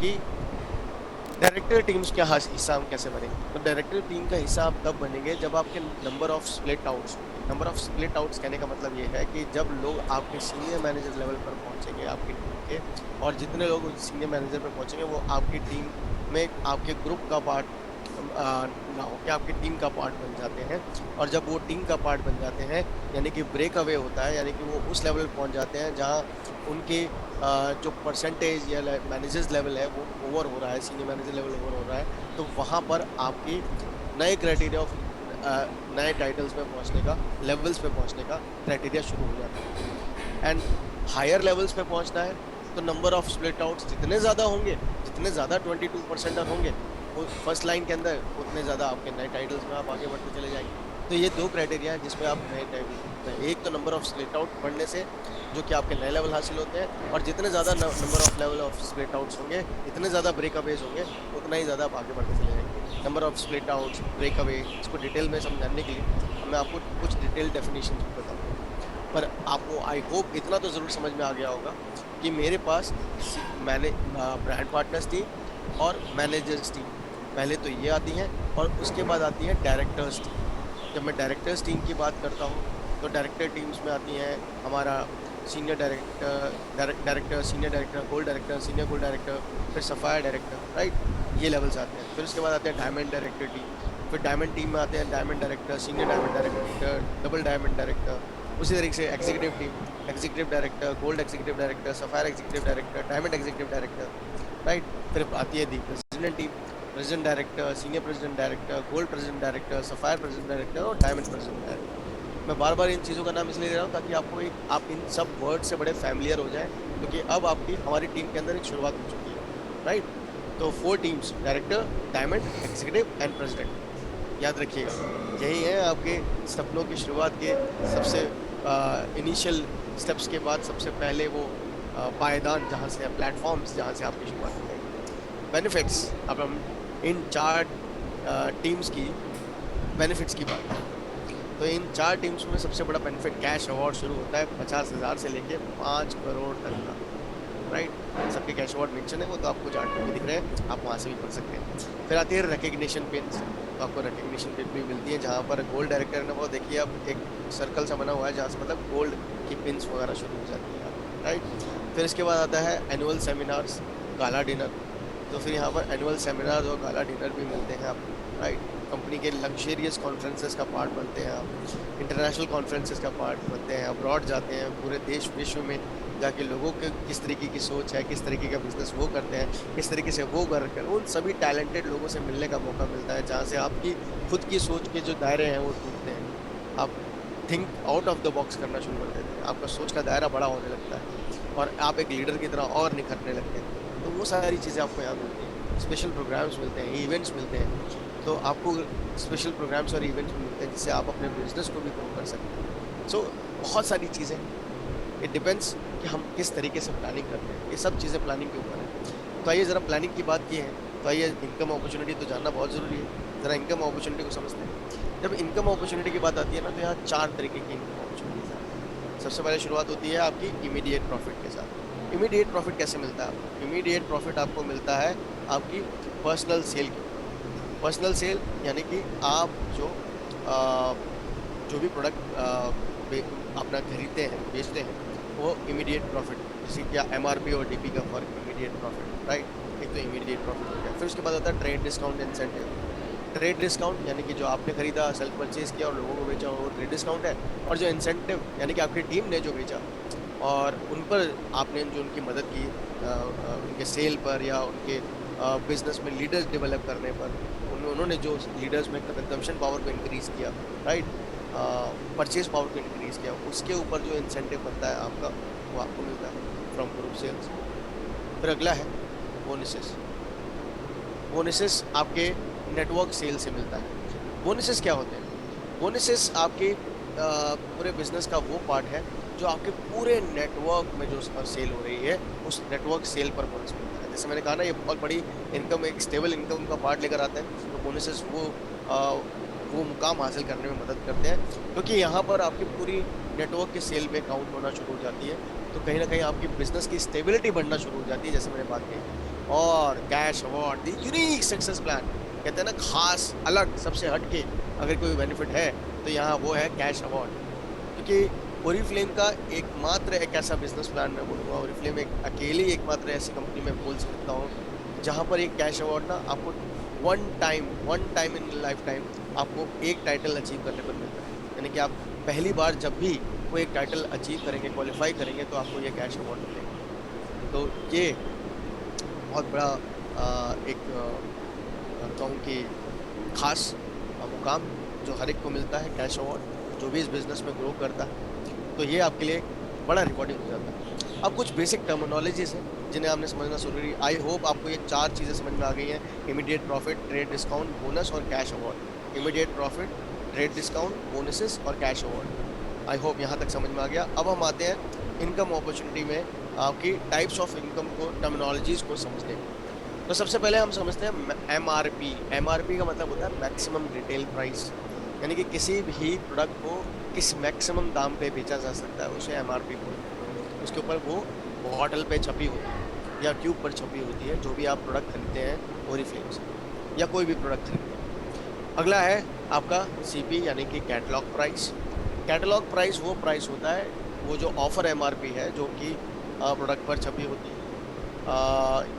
कि director teams का हिस्सा हम कैसे बनेंगे। तो डायरेक्टर टीम का हिस्सा आप तब बनेंगे जब आपके नंबर ऑफ स्प्लिट आउट्स होंगे। नंबर ऑफ स्प्लिट आउट्स कहने का मतलब ये है कि जब लोग आपके सीनियर मैनेजर लेवल पर पहुंचेंगे आपकी टीम के, और जितने लोग उस सीनियर मैनेजर पर पहुंचेंगे वो आपकी टीम में आपके ग्रुप का पार्ट ना हो के आपकी टीम का पार्ट बन जाते हैं। और जब वो टीम का पार्ट बन जाते हैं यानी कि ब्रेक अवे होता है, यानी कि वो उस लेवल पर पहुंच जाते हैं जहां उनके जो परसेंटेज या मैनेजर्स लेवल है वो ओवर हो रहा है, सीनियर मैनेजर लेवल ओवर हो रहा है, तो वहां पर आपकी नए क्राइटेरिया ऑफ नए टाइटल्स में पहुंचने का, लेवल्स पे पहुंचने का क्राइटेरिया शुरू हो जाता है। एंड हायर लेवल्स पे पहुंचना है तो नंबर ऑफ स्प्लिट आउट्स जितने ज़्यादा होंगे, जितने ज़्यादा 22% होंगे फर्स्ट लाइन के अंदर, उतने ज़्यादा आपके नए टाइटल्स में आप आगे बढ़ते चले जाएंगे। तो ये दो क्राइटेरिया हैं जिसमें आप नए टाइटल, एक तो नंबर ऑफ स्प्लिट आउट बढ़ने से जो कि आपके नए लेवल हासिल होते हैं, और जितने ज़्यादा number of level of split outs होंगे, इतने ज़्यादा ब्रेक अवेज होंगे, उतना ही ज़्यादा आप आगे बढ़ते चले जाएंगे। Number of split outs, break away, इसको डिटेल में समझाने के लिए मैं आपको कुछ डिटेल डेफिनेशन बताऊँगा। पर आपको आई होप इतना तो ज़रूर समझ में आ गया होगा कि मेरे पास मैंने ब्रांड पार्टनर्स टीम और मैनेजर्स टीम पहले तो ये आती हैं, और उसके बाद आती है डायरेक्टर्स टीम। जब मैं डायरेक्टर्स टीम की बात करता हूँ तो डायरेक्टर टीम्स में आती हैं हमारा senior director, senior director, gold director, senior gold director, फिर सफायर डायरेक्टर, राइट, ये लेवल्स आते हैं। फिर उसके बाद आते हैं डायमंड डायरेक्टर टीम, फिर डायमंड टीम में आते हैं diamond director, senior diamond director, double diamond director. उसी तरीके से executive team, executive director, gold executive director, sapphire executive director, diamond executive director, right. फिर आती है दी president team, president director, senior president director, gold president director, sapphire president director और diamond president director. मैं बार बार इन चीज़ों का नाम इसलिए ले रहा हूँ ताकि आपको आप इन सब वर्ड से बड़े फैमिलियर हो जाएं, क्योंकि अब आपकी हमारी टीम के अंदर एक शुरुआत हो चुकी है, राइट। तो 4 teams, director, diamond, executive and president, याद रखिएगा। यही है आपके सपनों की शुरुआत के सबसे इनिशियल स्टेप्स के बाद सबसे पहले वो पायदान जहाँ से, प्लेटफॉर्म्स जहाँ से आपकी शुरुआत हो जाएगी। बेनिफिट्स, अब हम इन 4 टीम्स की बेनिफिट्स की बात करें तो इन 4 टीम्स में सबसे बड़ा बेनिफिट कैश अवार्ड शुरू होता है 50,000 से लेके 5 करोड़ तक का, राइट। सबके कैश अवार्ड मेंशन है, वो तो आपको चार्ट में भी दिख रहे हैं, आप वहाँ से भी पढ़ सकते हैं। फिर आती है रिकग्निशन पिन्स, तो आपको रिकग्निशन पिन भी मिलती है जहाँ पर गोल्ड डायरेक्टर ने, वो देखिए अब एक सर्कल सा बना हुआ है जहाँ से मतलब गोल्ड की पिन्स वगैरह शुरू हो जाती है, राइट। फिर इसके बाद आता है एनुअल सेमिनार्स, गाला डिनर, तो फिर यहाँ पर एनुअल सेमिनार और गाला डिनर भी मिलते हैं आपको, राइट। कंपनी के लग्जरियस कॉन्फ्रेंसेस का पार्ट बनते हैं आप, इंटरनेशनल कॉन्फ्रेंसेस का पार्ट बनते हैं, अब्रॉड जाते हैं, पूरे देश विश्व में जाके लोगों के किस तरीके की सोच है, किस तरीके का बिजनेस वो करते हैं, किस तरीके से वो कर उन सभी टैलेंटेड लोगों से मिलने का मौका मिलता है, जहाँ से आपकी खुद की सोच के जो दायरे हैं वो टूटते हैं। आप think out of the box करना शुरू कर देते हैं, आपका सोच का दायरा बड़ा होने लगता है और आप एक लीडर की तरह और निखरने लगते हैं। तो वो सारी चीज़ें आपको यहाँ मिलती हैं। स्पेशल प्रोग्राम्स मिलते हैं, इवेंट्स मिलते हैं, तो आपको स्पेशल प्रोग्राम्स और इवेंट्स मिलते हैं जिससे आप अपने बिजनेस को भी ग्रो कर सकते हैं। सो बहुत सारी चीज़ें, इट डिपेंड्स कि हम किस तरीके से प्लानिंग करते हैं, ये सब चीज़ें प्लानिंग के ऊपर है। तो आइए ज़रा प्लानिंग की बात की है, तो आइए इनकम अपॉर्चुनिटी तो जानना बहुत ज़रूरी है, ज़रा इनकम अपॉर्चुनिटी को समझते हैं। जब इनकम अपॉर्चुनिटी की बात आती है ना, तो यहाँ 4 तरीके की इनकम अपॉर्चुनिटीज है। सबसे पहले शुरुआत होती है आपकी इमीडिएट प्रॉफिट के साथ। इमीडिएट प्रॉफिट कैसे मिलता है आपको? इमीडिएट प्रॉफिट आपको मिलता है आपकी पर्सनल सेल के ऊपर। पर्सनल सेल यानी कि आप जो भी प्रोडक्ट अपना खरीदते हैं, बेचते हैं, वो इमीडिएट प्रॉफिट, जैसे क्या एमआरपी और डीपी का फर्क, इमीडिएट प्रॉफिट, राइट। एक तो इमीडिएट प्रॉफिट हो गया। फिर उसके बाद आता है trade discount, incentive. Trade discount यानी कि जो आपने खरीदा, सेल्फ परचेज किया और लोगों को बेचा, वो ट्रेड डिस्काउंट है। और जो इंसेंटिव यानी कि आपकी टीम ने जो बेचा और उन पर आपने जो उनकी मदद की, उनके सेल पर या उनके बिजनेस में लीडर्स डेवलप करने पर, उन्होंने जो लीडर्स में कंजम्पशन पावर को इंक्रीज़ किया, राइट, परचेज पावर को इंक्रीज़ किया, उसके ऊपर जो इंसेंटिव बनता है आपका, वो आपको मिलता है फ्रॉम ग्रुप सेल्स। फिर अगला है बोनसेस। बोनसेस आपके नेटवर्क सेल से मिलता है। बोनसेस क्या होते हैं? बोनसेस आपके पूरे बिजनेस का वो पार्ट है जो आपके पूरे नेटवर्क में जो सेल हो रही है, उस नेटवर्क सेल पर बोनस मिलता है। जैसे मैंने कहा ना, ये बहुत बड़ी इनकम, एक स्टेबल इनकम का पार्ट लेकर आता है। तो बोनसेस वो मुकाम हासिल करने में मदद करते हैं, क्योंकि यहाँ पर आपकी पूरी नेटवर्क के सेल में काउंट होना शुरू हो जाती है। तो कहीं ना कहीं आपकी बिजनेस की स्टेबिलिटी बढ़ना शुरू हो जाती है, जैसे मैंने बात की। और cash award, the unique success plan. कहते हैं ना खास, अलग, सबसे हटके अगर कोई बेनिफिट है तो यहाँ वो है कैश अवार्ड। क्योंकि ओरिफ्लेम का एकमात्र एक ऐसा बिजनेस प्लान मैं बोलूँगा, ओरिफ्लेम एक अकेली एकमात्र ऐसी कंपनी मैं बोल सकता हूँ जहाँ पर एक कैश अवार्ड ना आपको one time in life time आपको एक टाइटल अचीव करने पर मिलता है। यानी कि आप पहली बार जब भी कोई एक टाइटल अचीव करेंगे, क्वालिफाई करेंगे, तो आपको ये कैश अवार्ड मिलेगा। तो ये बहुत बड़ा एक कहूँ कि खास मुकाम जो हर एक को मिलता है, कैश अवार्ड, जो भी इस बिजनेस में ग्रो करता है। तो ये आपके लिए बड़ा रिवॉर्डिंग हो जाता है। अब कुछ बेसिक टर्मिनोलॉजीज हैं जिन्हें आपने समझना जरूरी। आई होप आपको ये 4 चीज़ें समझ में आ गई हैं: immediate profit, trade discount, bonus और cash award. Immediate profit, trade discount, bonuses और कैश अवार्ड। आई होप यहाँ तक समझ में आ गया। अब हम आते हैं इनकम अपॉर्चुनिटी में आपकी टाइप्स ऑफ इनकम को, टर्मिनोलॉजीज को समझने में। तो सबसे पहले हम समझते हैं एमआरपी। एमआरपी का मतलब होता है मैक्सिमम रिटेल प्राइस, यानी कि किसी भी प्रोडक्ट को किस मैक्सिमम दाम पे बेचा जा सकता है, उसे एमआरपी बोलते हैं। उसके ऊपर वो बॉटल पे छपी होती है या ट्यूब पर छपी होती है, जो भी आप प्रोडक्ट खरीदते हैं ओरिफ्लेम से या कोई भी प्रोडक्ट खरीदते हैं। अगला है आपका सीपी, यानी कि कैटलॉग प्राइस। कैटलॉग प्राइस वो प्राइस होता है, वो जो ऑफर एमआरपी है जो कि प्रोडक्ट पर छपी होती है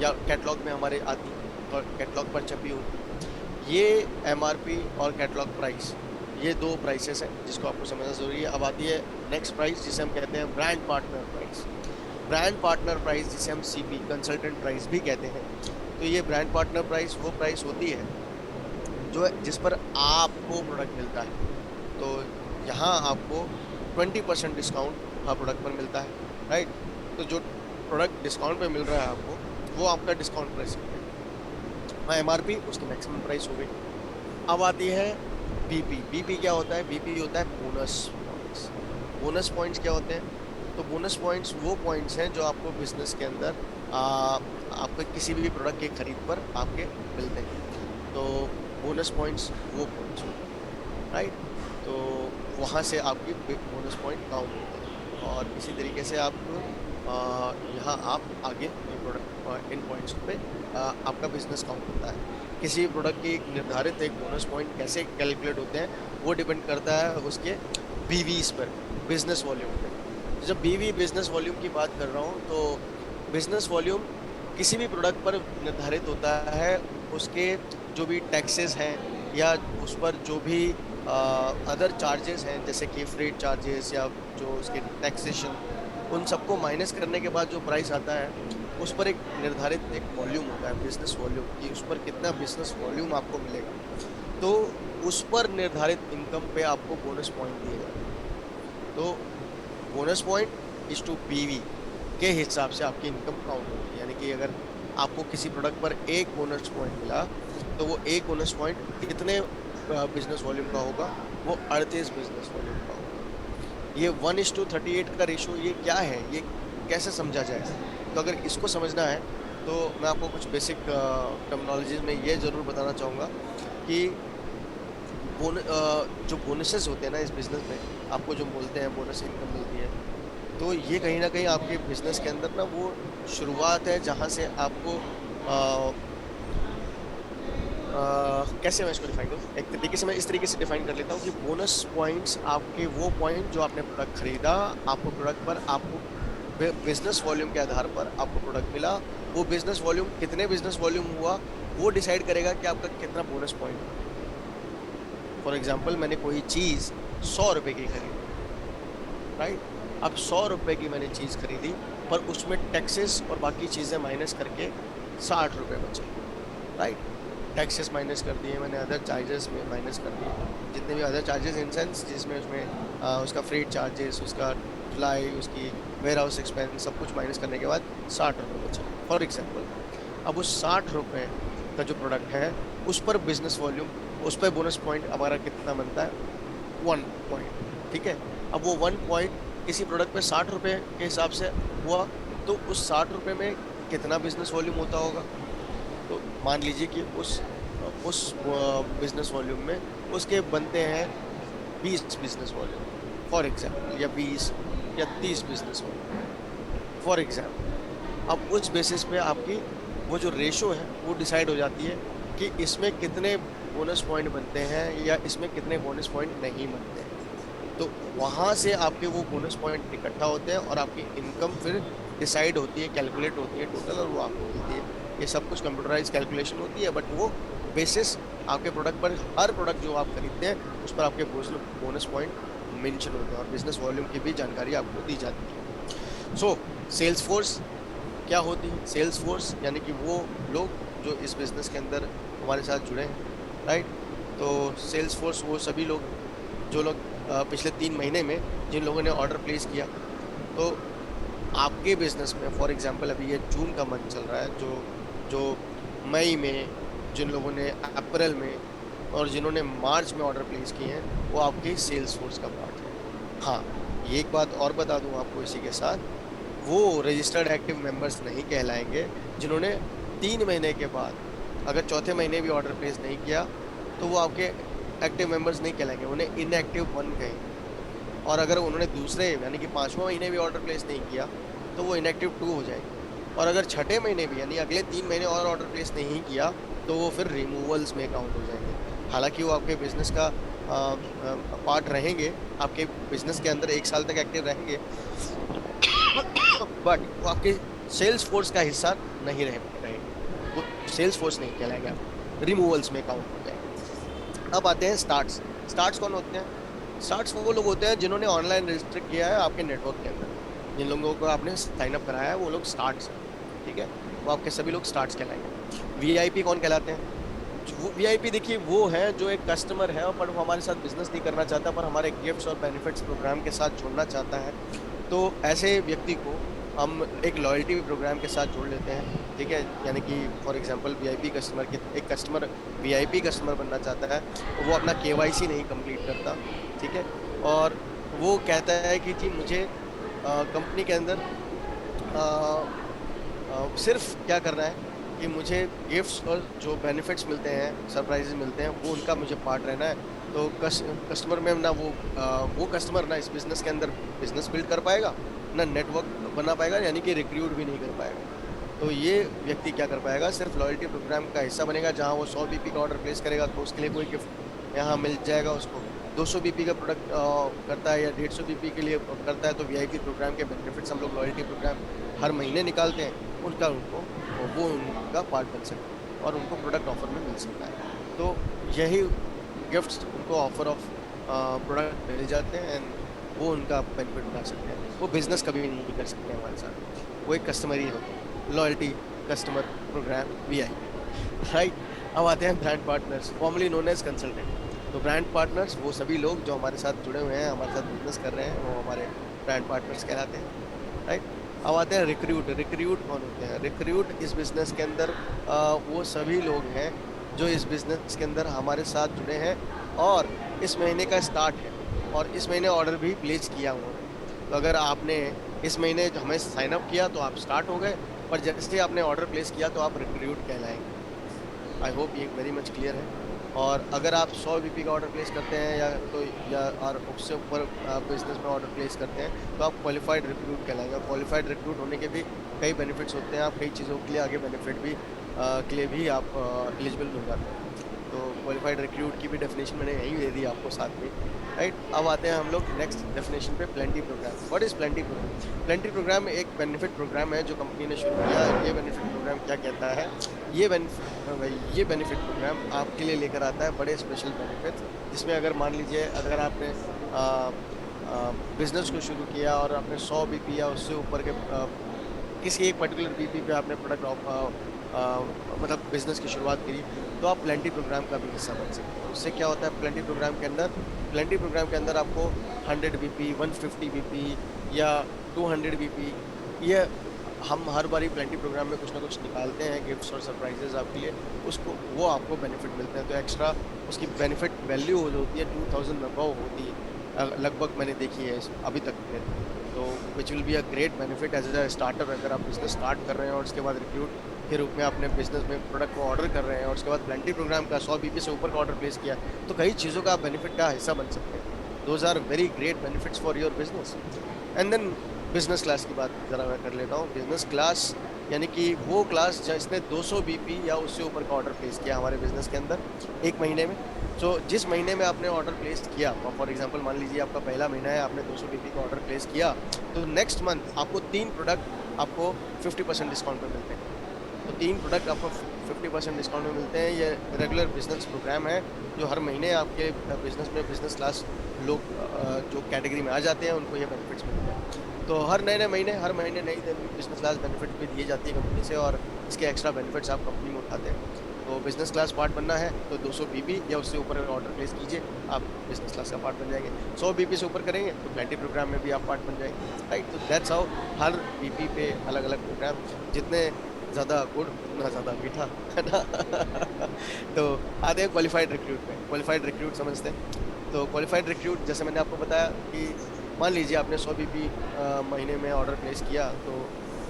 या कैटलॉग में हमारे आती है, और कैटलॉग पर छपी होती है। ये एमआरपी और कैटलॉग प्राइस, ये 2 प्राइसेस हैं जिसको आपको समझना ज़रूरी है। अब आती है नेक्स्ट प्राइस, जिसे हम कहते हैं brand partner price. Brand partner price, जिसे हम सीपी, कंसल्टेंट प्राइस भी कहते हैं। तो ये ब्रांड पार्टनर प्राइस वो प्राइस होती है जो जिस पर आपको प्रोडक्ट मिलता है। तो यहाँ आपको 20% डिस्काउंट हर प्रोडक्ट पर मिलता है, राइट। तो जो प्रोडक्ट डिस्काउंट पे मिल रहा है आपको, वो आपका डिस्काउंट प्राइस है। एमआरपी उसकी मैक्सिमम प्राइस हो गई। अब आती है बीपी। बीपी क्या होता है? बीपी होता है बोनस पॉइंट्स। बोनस पॉइंट्स क्या होते हैं? तो बोनस पॉइंट्स वो पॉइंट्स हैं जो आपको बिजनेस के अंदर आपको किसी भी प्रोडक्ट के खरीद पर आपके मिलते हैं। तो बोनस पॉइंट्स वो पॉइंट्स होते हैं, राइट। तो वहाँ से आपकी बोनस पॉइंट काउंट होते हैं, और इसी तरीके से आप यहाँ आप आगे प्रोडक्ट इन पॉइंट्स पे आपका बिजनेस काउंट होता है। किसी भी प्रोडक्ट की एक निर्धारित एक बोनस पॉइंट कैसे कैलकुलेट होते हैं, वो डिपेंड करता है उसके बीवीज पर, बिजनेस वॉल्यूम पे। जब बीवी बिजनेस वॉल्यूम की बात कर रहा हूँ, तो बिजनेस वॉल्यूम किसी भी प्रोडक्ट पर निर्धारित होता है उसके जो भी टैक्सेस हैं या उस पर जो भी अदर चार्जेस हैं, जैसे कि फ्रेट चार्जेस या जो उसके टैक्सेशन, उन सबको माइनस करने के बाद जो प्राइस आता है, उस पर एक निर्धारित एक वॉल्यूम होता है, बिजनेस वॉल्यूम, कि उस पर कितना बिजनेस वॉल्यूम आपको मिलेगा। तो उस पर निर्धारित इनकम पे आपको बोनस पॉइंट दिए जाते हैं। तो बोनस पॉइंट इज टू बीवी के हिसाब से आपकी इनकम काउंट होती है। यानी कि अगर आपको किसी प्रोडक्ट पर एक बोनस पॉइंट मिला, तो वो एक बोनस पॉइंट कितने बिजनेस वॉल्यूम का होगा? वो 38 बिजनेस वॉल्यूम का होगा। ये 1:38 का रेशो ये क्या है, ये कैसे समझा जाए? तो अगर इसको समझना है तो मैं आपको कुछ बेसिक टर्मिनोलॉजीज में ये ज़रूर बताना चाहूँगा कि जो बोनसेस होते हैं ना इस बिज़नेस में, आपको जो बोलते हैं बोनस इनकम मिलती है, तो ये कहीं ना कहीं आपके बिज़नेस के अंदर ना वो शुरुआत है जहाँ से आपको कैसे मैं इसको डिफाइन करूँ? एक तरीके से मैं इस तरीके से डिफाइन कर लेता हूँ कि बोनस पॉइंट्स आपके वो पॉइंट जो आपने प्रोडक्ट खरीदा, आपको प्रोडक्ट पर आपको बिजनेस वॉल्यूम के आधार पर आपको प्रोडक्ट मिला, वो बिजनेस वॉल्यूम कितने बिजनेस वॉल्यूम हुआ वो डिसाइड करेगा कि आपका कितना बोनस पॉइंट है। फॉर एग्जाम्पल, मैंने कोई चीज़ 100 रुपये की खरीदी, राइट। अब 100 रुपये की मैंने चीज़ खरीदी, पर उसमें टैक्सेस और बाकी चीज़ें माइनस करके 60 रुपये बचे, राइट। टैक्सेस माइनस कर दिए मैंने, अदर चार्जेस में माइनस कर दिए, जितने भी अदर चार्जेस इन सेंस जिसमें उसमें उसका फ्रेट चार्जेस, उसका फ्लाई, उसकी वेयर हाउस एक्सपेंस, सब कुछ माइनस करने के बाद 60 रुपये बचे, फॉर एग्जांपल। अब उस 60 रुपये का जो प्रोडक्ट है, उस पर बिजनेस वॉल्यूम, उस पर बोनस पॉइंट हमारा कितना बनता है? 1 पॉइंट, ठीक है। अब वो 1 पॉइंट किसी प्रोडक्ट पे 60 रुपये के हिसाब से हुआ, तो उस 60 रुपये में कितना बिजनेस वॉल्यूम होता होगा? तो मान लीजिए कि उस बिजनेस वॉल्यूम में उसके बनते हैं 20 बिजनेस वॉल्यूम, फॉर एग्जांपल, या 20 या 30 बिजनेस वॉल्यूम, फॉर एग्जांपल। अब उस बेसिस पे आपकी वो जो रेशो है वो डिसाइड हो जाती है कि इसमें कितने बोनस पॉइंट बनते हैं या इसमें कितने बोनस पॉइंट नहीं बनते हैं। तो वहां से आपके वो बोनस पॉइंट इकट्ठा होते हैं और आपकी इनकम फिर डिसाइड होती है, कैलकुलेट होती है टोटल, और वो आपको मिलती है। ये सब कुछ कंप्यूटराइज कैलकुलेशन होती है, बट वो बेसिस आपके प्रोडक्ट पर, हर प्रोडक्ट जो आप खरीदते हैं उस पर आपके बोनस पॉइंट मेंशन होते हैं और बिजनेस वॉल्यूम की भी जानकारी आपको दी जाती है। सो सेल्स फोर्स क्या होती है? सेल्स फोर्स यानी कि वो लोग जो इस बिजनेस के अंदर हमारे साथ जुड़े हैं, राइट। तो सेल्स फोर्स वो सभी लोग जो लोग पिछले 3 महीने में जिन लोगों ने ऑर्डर प्लेस किया। तो आपके बिजनेस में फॉर एग्जांपल अभी ये जून का मंथ चल रहा है, जो जो मई में जिन लोगों ने, अप्रैल में, और जिन्होंने मार्च में ऑर्डर प्लेस किए हैं, वो आपके सेल्स फोर्स का पार्ट है। हाँ, ये एक बात और बता दूं आपको इसी के साथ, वो रजिस्टर्ड एक्टिव मेंबर्स नहीं कहलाएंगे जिन्होंने 3 महीने के बाद अगर चौथे महीने भी ऑर्डर प्लेस नहीं किया तो वो आपके एक्टिव मेंबर्स नहीं कहलाएंगे, उन्हें इनएक्टिव 1 कहेंगे। और अगर उन्होंने दूसरे यानी कि 5वें महीने भी ऑर्डर प्लेस नहीं किया तो वो इनएक्टिव 2 हो जाएंगे। और अगर छठे महीने भी यानी अगले 3 महीने और ऑर्डर प्लेस नहीं किया तो वो फिर रिमूवल्स में काउंट हो जाएंगे। हालांकि वो आपके बिजनेस का पार्ट रहेंगे, आपके बिजनेस के अंदर 1 साल तक एक्टिव रहेंगे, बट वो आपके सेल्स फोर्स का हिस्सा नहीं रहेंगे, वो सेल्स फोर्स नहीं कहलाएगा, रिमूवल्स में काउंट हो जाएंगे। अब आते हैं स्टार्ट्स। स्टार्ट्स कौन होते हैं? स्टार्ट्स वो लोग होते हैं जिन्होंने ऑनलाइन रजिस्टर किया है आपके नेटवर्क के अंदर, जिन लोगों को आपने साइन अप कराया है वो लोग स्टार्ट्स हैं, ठीक है। वो आपके सभी लोग स्टार्ट्स कहलाएंगे। वीआईपी कौन कहलाते हैं? वीआईपी देखिए वो है जो एक कस्टमर है पर वो हमारे साथ बिजनेस नहीं करना चाहता, पर हमारे गिफ्ट्स और बेनिफिट्स प्रोग्राम के साथ जुड़ना चाहता है। तो ऐसे व्यक्ति को हम एक लॉयल्टी प्रोग्राम के साथ जोड़ लेते हैं, ठीक है। यानी कि फॉर एग्जांपल वीआईपी कस्टमर के, एक कस्टमर वीआईपी कस्टमर बनना चाहता है, वो अपना केवाईसी नहीं कंप्लीट करता, ठीक है, और वो कहता है कि जी मुझे कंपनी के अंदर सिर्फ क्या करना है कि मुझे गिफ्ट्स और जो बेनिफिट्स मिलते हैं, सरप्राइजेस मिलते हैं, वो उनका मुझे पार्ट रहना है। तो कस्टमर में ना वो कस्टमर ना इस बिज़नेस के अंदर बिज़नेस बिल्ड कर पाएगा, ना नेटवर्क बना पाएगा, यानी कि रिक्रूट भी नहीं कर पाएगा। तो ये व्यक्ति क्या कर पाएगा? सिर्फ लॉयल्टी प्रोग्राम का हिस्सा बनेगा, जहाँ वो 100 बीपी का ऑर्डर प्लेस करेगा तो उसके लिए कोई गिफ्ट यहाँ मिल जाएगा उसको। 200 बीपी का प्रोडक्ट करता है या 150 बीपी के लिए करता है तो वीआईपी प्रोग्राम के बेनिफिट्स हम लोग लॉयल्टी प्रोग्राम हर महीने निकालते हैं, उनका उनको वो उनका पार्ट बन सकता है और उनको प्रोडक्ट ऑफर में मिल सकता है। तो यही गिफ्ट्स उनको ऑफर ऑफ प्रोडक्ट मिल जाते हैं एंड वो उनका बेनिफिट उठा सकते हैं। वो बिजनेस कभी नहीं कर सकते हमारे साथ, वो एक कस्टमर ही होते हैं। Loyalty customer program VIP, right. अब आते हैं brand partners, formally known as consultant. तो ब्रांड पार्टनर्स वो सभी लोग जो हमारे साथ जुड़े हुए हैं, हमारे साथ बिजनेस कर रहे हैं, वो हमारे ब्रांड पार्टनर्स कहलाते हैं, राइट। अब आते हैं रिक्रूट। रिक्रूट कौन होते हैं? रिक्रूट इस बिजनेस के अंदर वो सभी लोग हैं जो इस बिजनेस के अंदर हमारे साथ जुड़े हैं और इस महीने का स्टार्ट है और इस महीने ऑर्डर भी प्लेस किया हुआ है। तो अगर आपने इस महीने हमें साइन अप किया तो आप स्टार्ट हो गए, पर जैसे आपने ऑर्डर प्लेस किया तो आप रिक्रूट कहलाएंगे। आई होप ये वेरी मच क्लियर है। और अगर आप 100 बीपी का ऑर्डर प्लेस करते हैं या और उससे ऊपर बिजनेस में ऑर्डर प्लेस करते हैं तो आप क्वालिफाइड रिक्रूट कहलाएंगे। क्वालिफाइड रिक्रूट होने के भी कई बेनिफिट्स होते हैं, आप कई चीज़ों के लिए आगे बेनिफिट भी के लिए भी आप एलिजिबल हो जाते हैं। तो क्वालिफाइड रिक्रूट की भी डेफिनेशन मैंने यही दे दी आपको साथ में, राइट। अब आते हैं हम लोग नेक्स्ट डेफिनेशन पे, plenty program. What is plenty program? Plenty program एक बेनिफिट प्रोग्राम है जो कंपनी ने शुरू किया। ये बेनिफिट प्रोग्राम क्या कहता है? ये बेनिफिट प्रोग्राम आपके लिए लेकर आता है बड़े स्पेशल बेनिफिट, जिसमें अगर मान लीजिए अगर आपने बिजनेस को शुरू किया और आपने 100 बीपी या उससे ऊपर के किसी एक पर्टिकुलर बीपी पे आपने प्रोडक्ट मतलब बिजनेस की शुरुआत करी, तो आप प्लेंटी प्रोग्राम का भी हिस्सा बन सकते हैं। उससे क्या होता है प्लेंटी प्रोग्राम के अंदर? प्लेंटी प्रोग्राम के अंदर आपको 100 बीपी, 150 बीपी या 200 बीपी, ये हम हर बारी प्लेंटी प्रोग्राम में कुछ ना कुछ निकालते हैं गिफ्ट्स और सरप्राइजेज आपके लिए, उसको वो आपको बेनिफिट मिलते हैं। तो एक्स्ट्रा उसकी बेनिफिट वैल्यू हो होती है 2000 अबव होती है लगभग, मैंने देखी है अभी तक में। तो which will be a great benefit as a starter. अगर आप बिजनेस स्टार्ट कर रहे हैं और उसके बाद रिक्रूट के रूप में अपने बिजनेस में प्रोडक्ट को ऑर्डर कर रहे हैं और उसके बाद प्लेंटी प्रोग्राम का 100 बीपी से ऊपर का ऑर्डर प्लेस किया, तो कई चीज़ों का आप बेनिफिट का हिस्सा बन सकते हैं। Those are very great benefits for your business. And then business class की बात ज़रा मैं कर लेता हूँ। बिजनेस क्लास यानी कि वो क्लास जिसने 200 बीपी या उससे ऊपर का ऑर्डर प्लेस किया हमारे बिजनेस के अंदर एक महीने में। सो जिस महीने में आपने ऑर्डर प्लेस किया, फॉर एग्जांपल मान लीजिए आपका पहला महीना है, आपने 200 बीपी का ऑर्डर प्लेस किया, तो नेक्स्ट मंथ आपको 3 प्रोडक्ट आपको 50% डिस्काउंट पे मिलते हैं। तो 3 प्रोडक्ट आपको 50% डिस्काउंट में मिलते हैं। ये रेगुलर बिजनेस प्रोग्राम है जो हर महीने आपके बिजनेस में बिजनेस क्लास लोग जो कैटेगरी में आ जाते हैं उनको ये बेनिफिट्स मिलते हैं। तो हर नए नए महीने हर महीने नई बिजनेस क्लास बेनिफिट भी दिए जाती है कंपनी से, और इसके एक्स्ट्रा बेनिफिट्स आप कंपनी में उठाते हैं। तो बिजनेस क्लास पार्ट बनना है तो 200 बीपी या उससे ऊपर ऑर्डर प्लेस कीजिए, आप बिजनेस क्लास का पार्ट बन जाएंगे। 100 बीपी से ऊपर करेंगे तो प्लेंटी प्रोग्राम में भी आप पार्ट बन जाएंगे, राइट। तो दैट्स हाउ हर बीपी पे अलग अलग प्रोग्राम, जितने ज़्यादा गुड़ उतना ज़्यादा मीठा, है ना। तो आते हैं क्वालिफाइड रिक्रूट में। क्वालिफाइड रिक्रूट समझते हैं। तो क्वालिफाइड रिक्रूट जैसे मैंने आपको बताया कि मान लीजिए आपने 100 बीपी महीने में ऑर्डर प्लेस किया, तो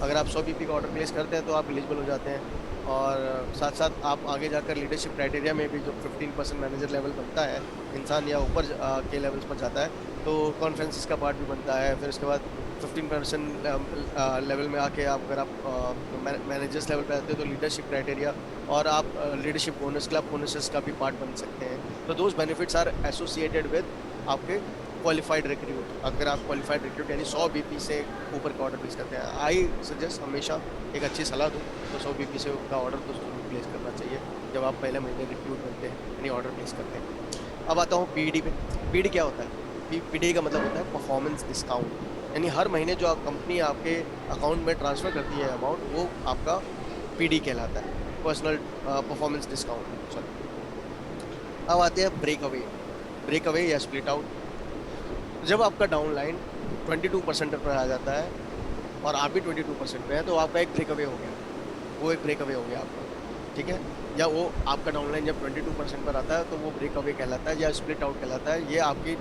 अगर आप 100 बीपी का ऑर्डर प्लेस करते हैं तो आप एलिजिबल हो जाते हैं। और साथ साथ आप आगे जाकर लीडरशिप क्राइटेरिया में भी जो 15% मैनेजर लेवल बनता है इंसान, या ऊपर के लेवल्स पर जाता है, तो कॉन्फ्रेंसिस का पार्ट भी बनता है। फिर उसके बाद 15% लेवल में आके आप अगर आप मैनेजर्स लेवल पे आते हो तो लीडरशिप क्राइटेरिया, और आप लीडरशिप बोनस, क्लब बोनसेस का भी पार्ट बन सकते हैं। तो those benefits are associated with आपके क्वालिफाइड रिक्रूट। अगर आप क्वालिफाइड रिक्रूट यानी 100 बीपी से ऊपर का ऑर्डर प्लेस करते हैं, आई सजेस्ट हमेशा एक अच्छी सलाह दूँ तो 100 बीपी से का ऑर्डर तो जरूर प्लेस करना चाहिए जब आप पहले महीने रिक्रूट बनते हैं यानी ऑर्डर प्लेस करते हैं। अब आता हूँ पीडी पे। पीडी क्या होता है? पीडी का मतलब होता है परफॉर्मेंस डिस्काउंट, यानी हर महीने जो आप कंपनी आपके अकाउंट में ट्रांसफर करती है अमाउंट, वो आपका पीडी कहलाता है, पर्सनल परफॉर्मेंस डिस्काउंट। सॉरी। अब आते हैं ब्रेक अवे। ब्रेक अवे या स्प्लिट आउट। जब आपका डाउनलाइन 22% पर आ जाता है और आप भी 22% पे है, तो आपका एक ब्रेक अवे हो गया, वो एक ब्रेक अवे हो गया आपका, ठीक है। या वो आपका डाउनलाइन जब 22% पर आता है तो वो ब्रेक अवे कहलाता है या स्प्लिट आउट कहलाता है। ये आपकी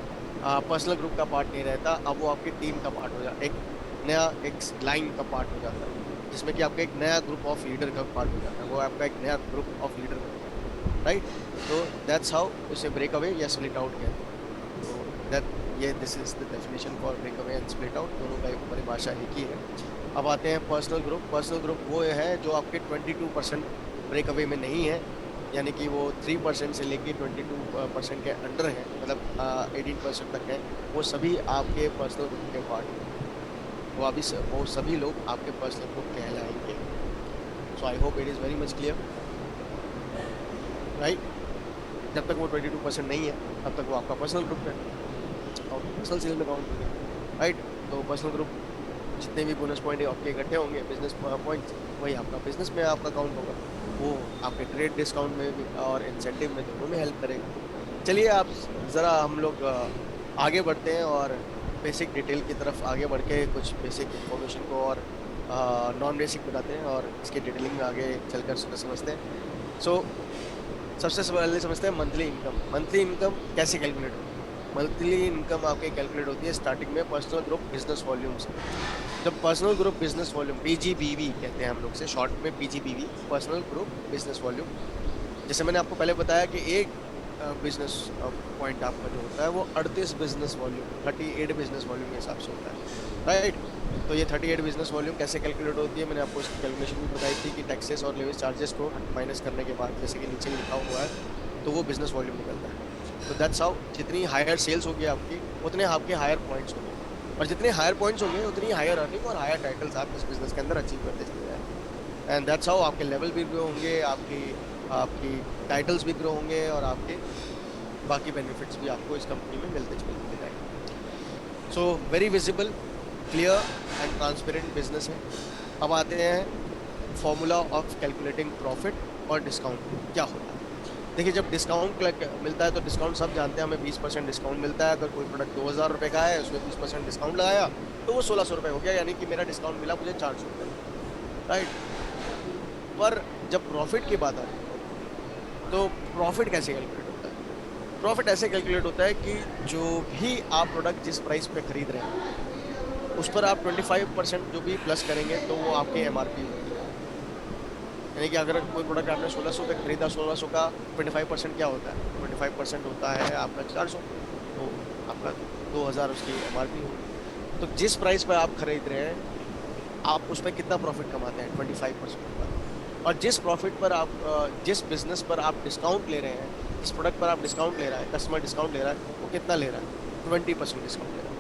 पर्सनल ग्रुप का पार्ट नहीं रहता, अब वो आपकी टीम का पार्ट हो जाता है, एक नया एक लाइन का पार्ट हो जाता है, जिसमें कि आपका एक नया ग्रुप ऑफ लीडर का पार्ट हो जाता है, वो आपका एक नया ग्रुप ऑफ लीडर बन गया, राइट। तो दैट्स हाउ उसे ब्रेक अवे या स्प्लिट आउट कहते हैं। तो दैट ये this is the definition for break away and split out, दोनों का एक परिभाषा एक ही है। अब आते हैं पर्सनल ग्रुप। पर्सनल ग्रुप वो है जो आपके 22% ब्रेक अवे में नहीं है, यानी कि वो 3% से लेके 22% के अंडर है, मतलब 18% तक है, वो सभी आपके पर्सनल ग्रुप के पार्ट हैं। वो सभी लोग आपके पर्सनल ग्रुप कहलाएंगे। So I hope it is very much clear, right. जब तक वो 22% नहीं है तब तक वो आपका पर्सनल ग्रुप है और पर्सनल सेल में काउंट होंगे, राइट। तो पर्सनल ग्रुप जितने भी बोनस पॉइंट आपके इकट्ठे होंगे बिजनेस पॉइंट्स, वही आपका बिजनेस में आपका काउंट होगा, वो आपके ट्रेड डिस्काउंट में भी और इंसेंटिव में दोनों में हेल्प करेगा। चलिए आप ज़रा हम लोग आगे बढ़ते हैं और बेसिक डिटेल की तरफ आगे बढ़ के कुछ बेसिक इन्फॉर्मेशन को और नॉन बेसिक बताते हैं और इसके डिटेलिंग में आगे चलकर समझते हैं। सो सबसे पहले समझते हैं मंथली इनकम। मंथली इनकम कैसे कैलकुलेट होती है? मंथली इनकम आपके कैलकुलेट होती है स्टार्टिंग में पर्सनल ग्रुप बिजनेस वॉल्यूम से। जब पर्सनल ग्रुप बिजनेस वॉल्यूम, पीजीबीवी कहते हैं हम लोग से शॉर्ट में, पीजीबीवी पर्सनल ग्रुप बिजनेस वॉल्यूम। जैसे मैंने आपको पहले बताया कि एक बिजनेस पॉइंट आपका जो होता है वो 38 बिजनेस वॉल्यूम, 38 बिजनेस वॉल्यूम के हिसाब से होता है, राइट। तो ये 38 बिजनेस वॉल्यूम कैसे कैलकुलेट होती है, मैंने आपको उसकी कैलकुलेशन भी बताई थी कि टैक्सेस और लेवेज चार्जेस को माइनस करने के बाद, जैसे कि नीचे लिखा हुआ है, तो वो बिजनेस वॉल्यूम निकलता है। तो दैट्स हाउ जितनी हायर सेल्स होगी आपकी उतने आपके हायर पॉइंट्स होंगे, और जितने हायर पॉइंट्स होंगे उतनी हायर अर्निंग और हायर टाइटल्स आप इस बिजनेस के अंदर अचीव करते चले जाएंगे। एंड दैट्स हाउ आपके लेवल भी ग्रो होंगे, आपकी आपकी टाइटल्स भी ग्रो होंगे और आपके बाकी बेनिफिट्स भी आपको इस कंपनी में मिलते चलते जाएंगे। So very visible, clear and transparent business है। अब आते हैं फॉर्मूला ऑफ कैलकुलेटिंग प्रॉफिट और डिस्काउंट क्या होता है। देखिए, जब डिस्काउंट मिलता है तो डिस्काउंट सब जानते हैं, हमें 20% डिस्काउंट मिलता है। अगर कोई प्रोडक्ट 2000 रुपये का है, उसमें 20% डिस्काउंट लगाया तो वो 1600 रुपये हो गया, यानी कि मेरा डिस्काउंट मिला मुझे 400 रुपये, राइट। पर जब प्रॉफिट की बात आती है तो प्रॉफिट कैसे कैलकुलेट होता है? प्रॉफिट ऐसे कैलकुलेट होता है कि जो भी आप प्रोडक्ट जिस प्राइस पे खरीद रहे हैं उस पर आप 25% जो भी प्लस करेंगे तो वो आपके एमआरपी होगी। यानी कि अगर कोई प्रोडक्ट आपने 1600 पे खरीदा, 1600 का 25% क्या होता है? 25% होता है आपका 400, तो आपका 2000 उसकी एमआरपी होगी। तो जिस प्राइस पर आप खरीद रहे हैं आप उस पर कितना प्रॉफिट कमाते हैं, 25% पर। और जिस प्रॉफिट पर आप जिस बिजनेस पर आप डिस्काउंट ले रहे हैं, जिस प्रोडक्ट पर आप डिस्काउंट ले रहा है, कस्टमर डिस्काउंट ले रहा है, वो कितना ले रहा है, 20% डिस्काउंट ले रहा है।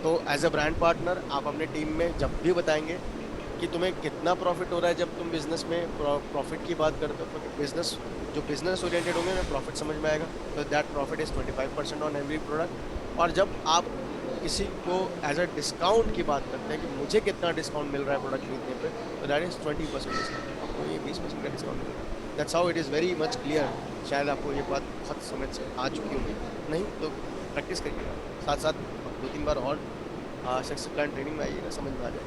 तो एज अ ब्रांड पार्टनर आप अपने टीम में जब भी बताएंगे कि तुम्हें कितना प्रॉफिट हो रहा है, जब तुम बिजनेस में प्रॉफिट की बात करते हो, तो बिजनेस जो बिजनेस ओरिएंटेड होंगे ना, प्रॉफिट समझ में आएगा। तो that profit is 25% on every product. और जब आप किसी को एज अ डिस्काउंट की बात करते हैं कि मुझे कितना डिस्काउंट मिल रहा है प्रोडक्ट खरीदने पे, तो दैट इज 20% डिस्काउंट। आपको ये 20% का डिस्काउंट मिल रहा है। That's how it is very much clear. शायद आपको ये बात बहुत समझ आ चुकी होगी, नहीं तो प्रैक्टिस करिएगा, साथ साथ 2-3 बार और सक्सेस प्लान ट्रेनिंग में आइएगा, समझ में आ जाएगा।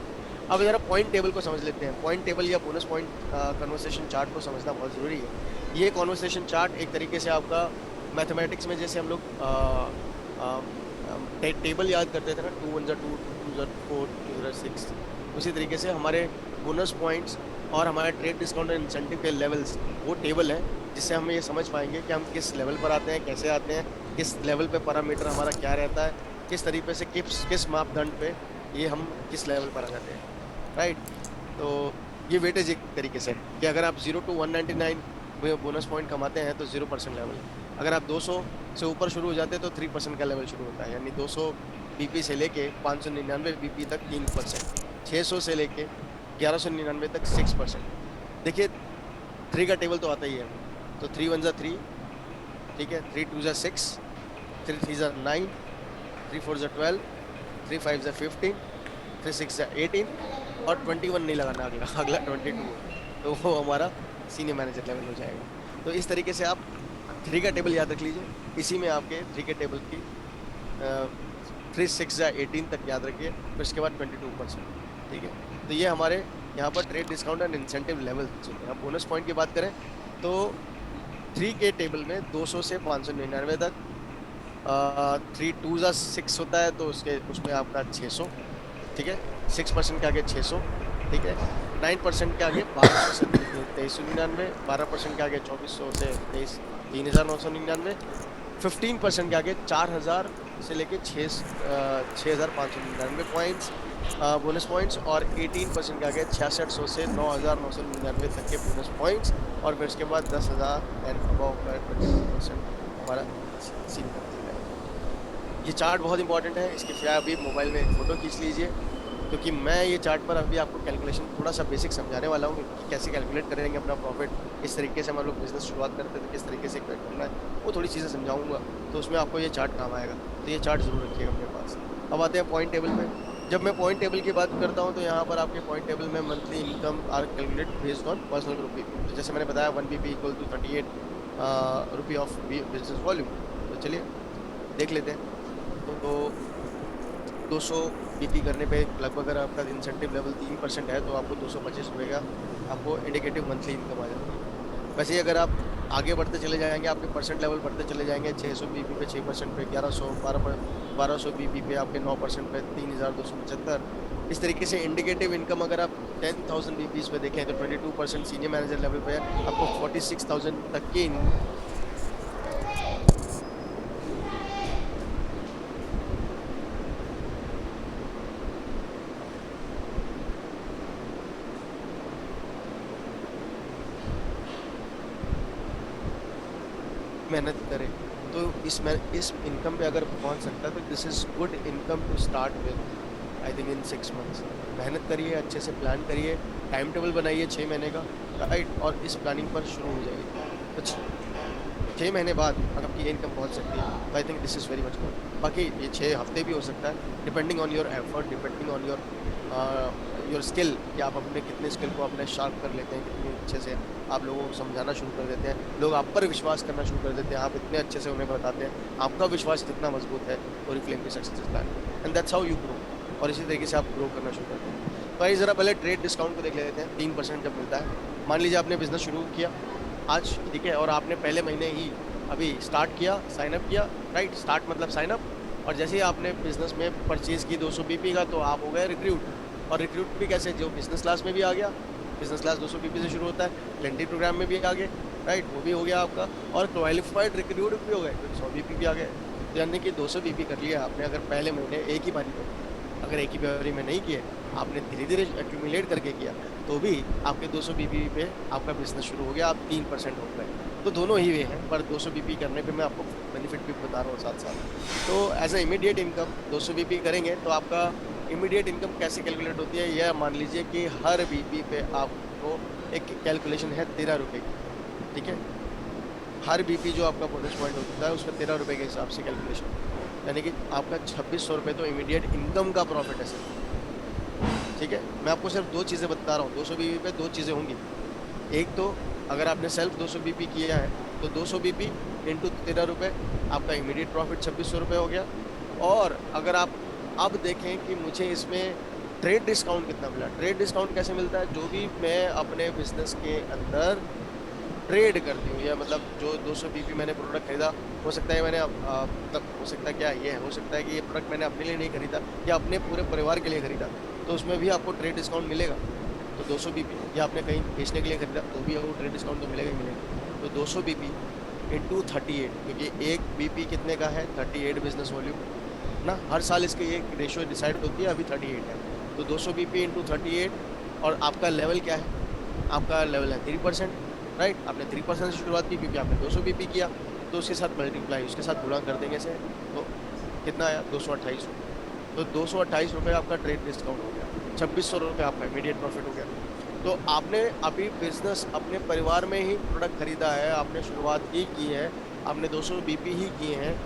अब जरा पॉइंट टेबल को समझ लेते हैं। पॉइंट टेबल या बोनस पॉइंट कन्वर्सेशन चार्ट को समझना बहुत ज़रूरी है। ये कन्वर्सेशन चार्ट एक तरीके से आपका मैथमेटिक्स में जैसे हम लोग टेबल याद करते थे ना, 2 1 2 2 4 2 6, उसी तरीके से हमारे बोनस पॉइंट्स और हमारे ट्रेड डिस्काउंट और इंसेंटिव के लेवल्स वो टेबल है, जिससे हम ये समझ पाएंगे कि हम किस लेवल पर आते हैं, कैसे आते हैं, किस लेवल पे पैरामीटर हमारा क्या रहता है, किस तरीके से किस मापदंड पे ये हम किस लेवल पर आ जाते हैं, राइट। तो ये वेटेज एक तरीके से कि अगर आप 0 to 199 बोनस पॉइंट कमाते हैं तो 0% लेवल। अगर आप 200 से ऊपर शुरू हो जाते हैं तो 3% का लेवल शुरू होता है, यानी 200 बीपी से लेके 599 बीपी तक 3%, 600 से लेके 1199 तक 6%। देखिए 3 का टेबल तो आता ही है। तो 3 1 3, ठीक है, 3 2 6, 3 3 9, 3 4 12, 3 5 15, 3 6 18 और 21 नहीं लगाना, अगला 22, तो वो हमारा सीनियर मैनेजर लेवल हो जाएगा। तो इस तरीके से आप 3 का टेबल याद रख लीजिए। इसी में आपके 3 के टेबल की 3 6 18 तक याद रखिए, फिर उसके बाद 22%, ठीक है। तो ये हमारे यहाँ पर trade discount and incentive level. अब बोनस पॉइंट की बात करें तो 3 के टेबल में 200 से 599 तक, 3 2 6 होता है तो उसमें आपका 600, ठीक है, 6% के आगे 600, ठीक है, 9% के आगे 1200 से 2399, 12% के आगे 2400 से 3999, 15% के आगे 4000 से लेके 6599 पॉइंट्स बोनस पॉइंट्स, और 18% के आगे 6600 से 9999 तक के बोनस पॉइंट्स, और फिर उसके बाद 10,000 एंड अबव 22% हमारा सीनियर। ये चार्ट बहुत इंपॉर्टेंट है, इसकी फिर अभी मोबाइल में एक फ़ोटो खींच लीजिए, क्योंकि मैं ये चार्ट पर अभी आपको कैलकुलेशन थोड़ा सा बेसिक समझाने वाला हूँ कि कैसे कैलकुलेट करेंगे अपना प्रॉफिट, इस तरीके से हम लोग बिजनेस शुरुआत करते हैं तो किस तरीके से करना है, वो थोड़ी चीज़ें समझाऊंगा, तो उसमें आपको ये चार्ट काम आएगा। तो ये चार्ट ज़रूर रखिएगा अपने पास। अब आते हैं पॉइंट टेबल में। जब मैं पॉइंट टेबल की बात करता हूँ तो यहाँ पर आपके पॉइंट टेबल में monthly income are calculate based on personal group BP. तो जैसे मैंने बताया 1 BP equal to 38 rupee of business volume. तो चलिए देख लेते हैं। तो 200 बीपी करने पे लगभग अगर आपका इंसेंटिव लेवल 3% है तो आपको 225 रुपये का आपको इंडिकेटिव मंथली इनकम आ जाती है। वैसे ही अगर आप आगे बढ़ते चले जाएंगे, आपके परसेंट लेवल बढ़ते चले जाएंगे, 600 बीपी पे 6% पे 1100, 1200 बीपी पे आपके 9% पे 3275। इस तरीके से इंडिकेटिव इनकम अगर आप 10,000 बीपीज पे देखें तो 22% सीनियर मैनेजर लेवल पे आपको 46,000 तक की मेहनत करे तो इस इनकम पे अगर पहुंच सकता है तो this is good income to start with, I think in 6 months. मेहनत करिए, अच्छे से प्लान करिए, टाइम टेबल बनाइए 6 महीने का, राइट, और इस प्लानिंग पर शुरू हो जाइए। तो 6 महीने बाद अगर आपकी ये इनकम पहुंच सकती है तो I think this is very much good. बाकी ये 6 हफ्ते भी हो सकता है, depending on your effort, depending on your skill, कि आप अपने कितने स्किल को अपने शार्प कर लेते हैं, कितने अच्छे से आप लोगों को समझाना शुरू कर देते हैं, लोग आप पर विश्वास करना शुरू कर देते हैं, आप इतने अच्छे से उन्हें बताते हैं, आपका विश्वास जितना मजबूत है ओरिफ्लेम की success plan, and that's how you grow. और इसी तरीके से आप ग्रो करना शुरू करते हैं। तो आइए ज़रा पहले ट्रेड डिस्काउंट को देख लेते हैं। 3% जब मिलता है, मान लीजिए आपने बिजनेस शुरू किया आज, ठीक है, और आपने पहले महीने ही अभी स्टार्ट किया, साइन अप किया, राइट, स्टार्ट मतलब साइन अप, और जैसे ही आपने बिजनेस में परचेज़ की 200 बीपी का, तो आप हो गए रिक्रूट। और रिक्रूट भी कैसे, जो बिजनेस क्लास में भी आ गया, बिजनेस क्लास 200 बीपी से शुरू होता है, प्लेंटी प्रोग्राम में भी आ गए, राइट, वो भी हो गया आपका, और क्वालिफाइड रिक्रूट भी हो गए, तो 100 बीपी भी आ गए। तो यानी कि 200 बीपी कर लिया आपने अगर पहले महीने एक ही बारी में, अगर एक ही बारी में नहीं किए, आपने धीरे धीरे एक्यूमुलेट करके किया, तो भी आपके 200 बीपी पे आपका बिजनेस शुरू हो गया, आप 3% हो गए। तो दोनों ही वे हैं, पर 200 बीपी करने पे मैं आपको बेनिफिट भी बता रहा हूँ साथ साथ। तो as a immediate income 200 BP करेंगे तो आपका इमीडिएट इनकम कैसे कैलकुलेट होती है, यह मान लीजिए कि हर बीपी पे आपको एक कैलकुलेशन है 13 रुपये की, ठीक है। हर बीपी जो आपका बोनस पॉइंट होता है उसका 13 रुपये के हिसाब से कैलकुलेशन, यानी कि आपका 2600 रुपये तो इमीडिएट इनकम का प्रॉफिट है सर, ठीक है। मैं आपको सिर्फ दो चीज़ें बता रहा हूँ, 200 बीपी पे दो चीज़ें होंगी। एक तो अगर आपने सेल्फ 200 बीपी किया है तो 200 बीपी इंटू 13 रुपये, आपका इमीडिएट प्रॉफिट 2600 रुपये हो गया। और अगर आप अब देखें कि मुझे इसमें ट्रेड डिस्काउंट कितना मिला, ट्रेड डिस्काउंट कैसे मिलता है, जो भी मैं अपने बिजनेस के अंदर ट्रेड करती हूँ, या मतलब जो 200 बीपी मैंने प्रोडक्ट खरीदा, हो सकता है मैंने मतलब हो सकता है क्या ये हो सकता है कि ये प्रोडक्ट मैंने अपने लिए नहीं खरीदा या अपने पूरे परिवार के लिए खरीदा, तो उसमें भी आपको ट्रेड डिस्काउंट मिलेगा। तो 200 बीपी, या आपने कहीं बेचने के लिए खरीदा तो भी आपको ट्रेड डिस्काउंट तो मिलेगा ही मिलेगा। तो 200 बीपी इंटू 38, क्योंकि एक बीपी कितने का है, 38 बिजनेस वॉल्यूम ना, हर साल इसकी एक रेशियो डिसाइड होती है, अभी 38 है। तो 200 बीपी इंटू 38, और आपका लेवल क्या है, आपका लेवल है 3%, राइट। आपने 3% से शुरुआत की क्योंकि आपने 200 बीपी किया, तो उसके साथ मल्टीप्लाई, उसके साथ गुणा कर देंगे से, तो कितना आया, 228 रुपये। तो 228 रुपये आपका ट्रेड डिस्काउंट हो गया, 2600 रुपये आपका इमीडिएट प्रॉफिट हो गया। तो आपने अभी बिजनेस अपने परिवार में ही प्रोडक्ट खरीदा है, आपने शुरुआत ही की है, आपने 200 बीपी ही किए हैं,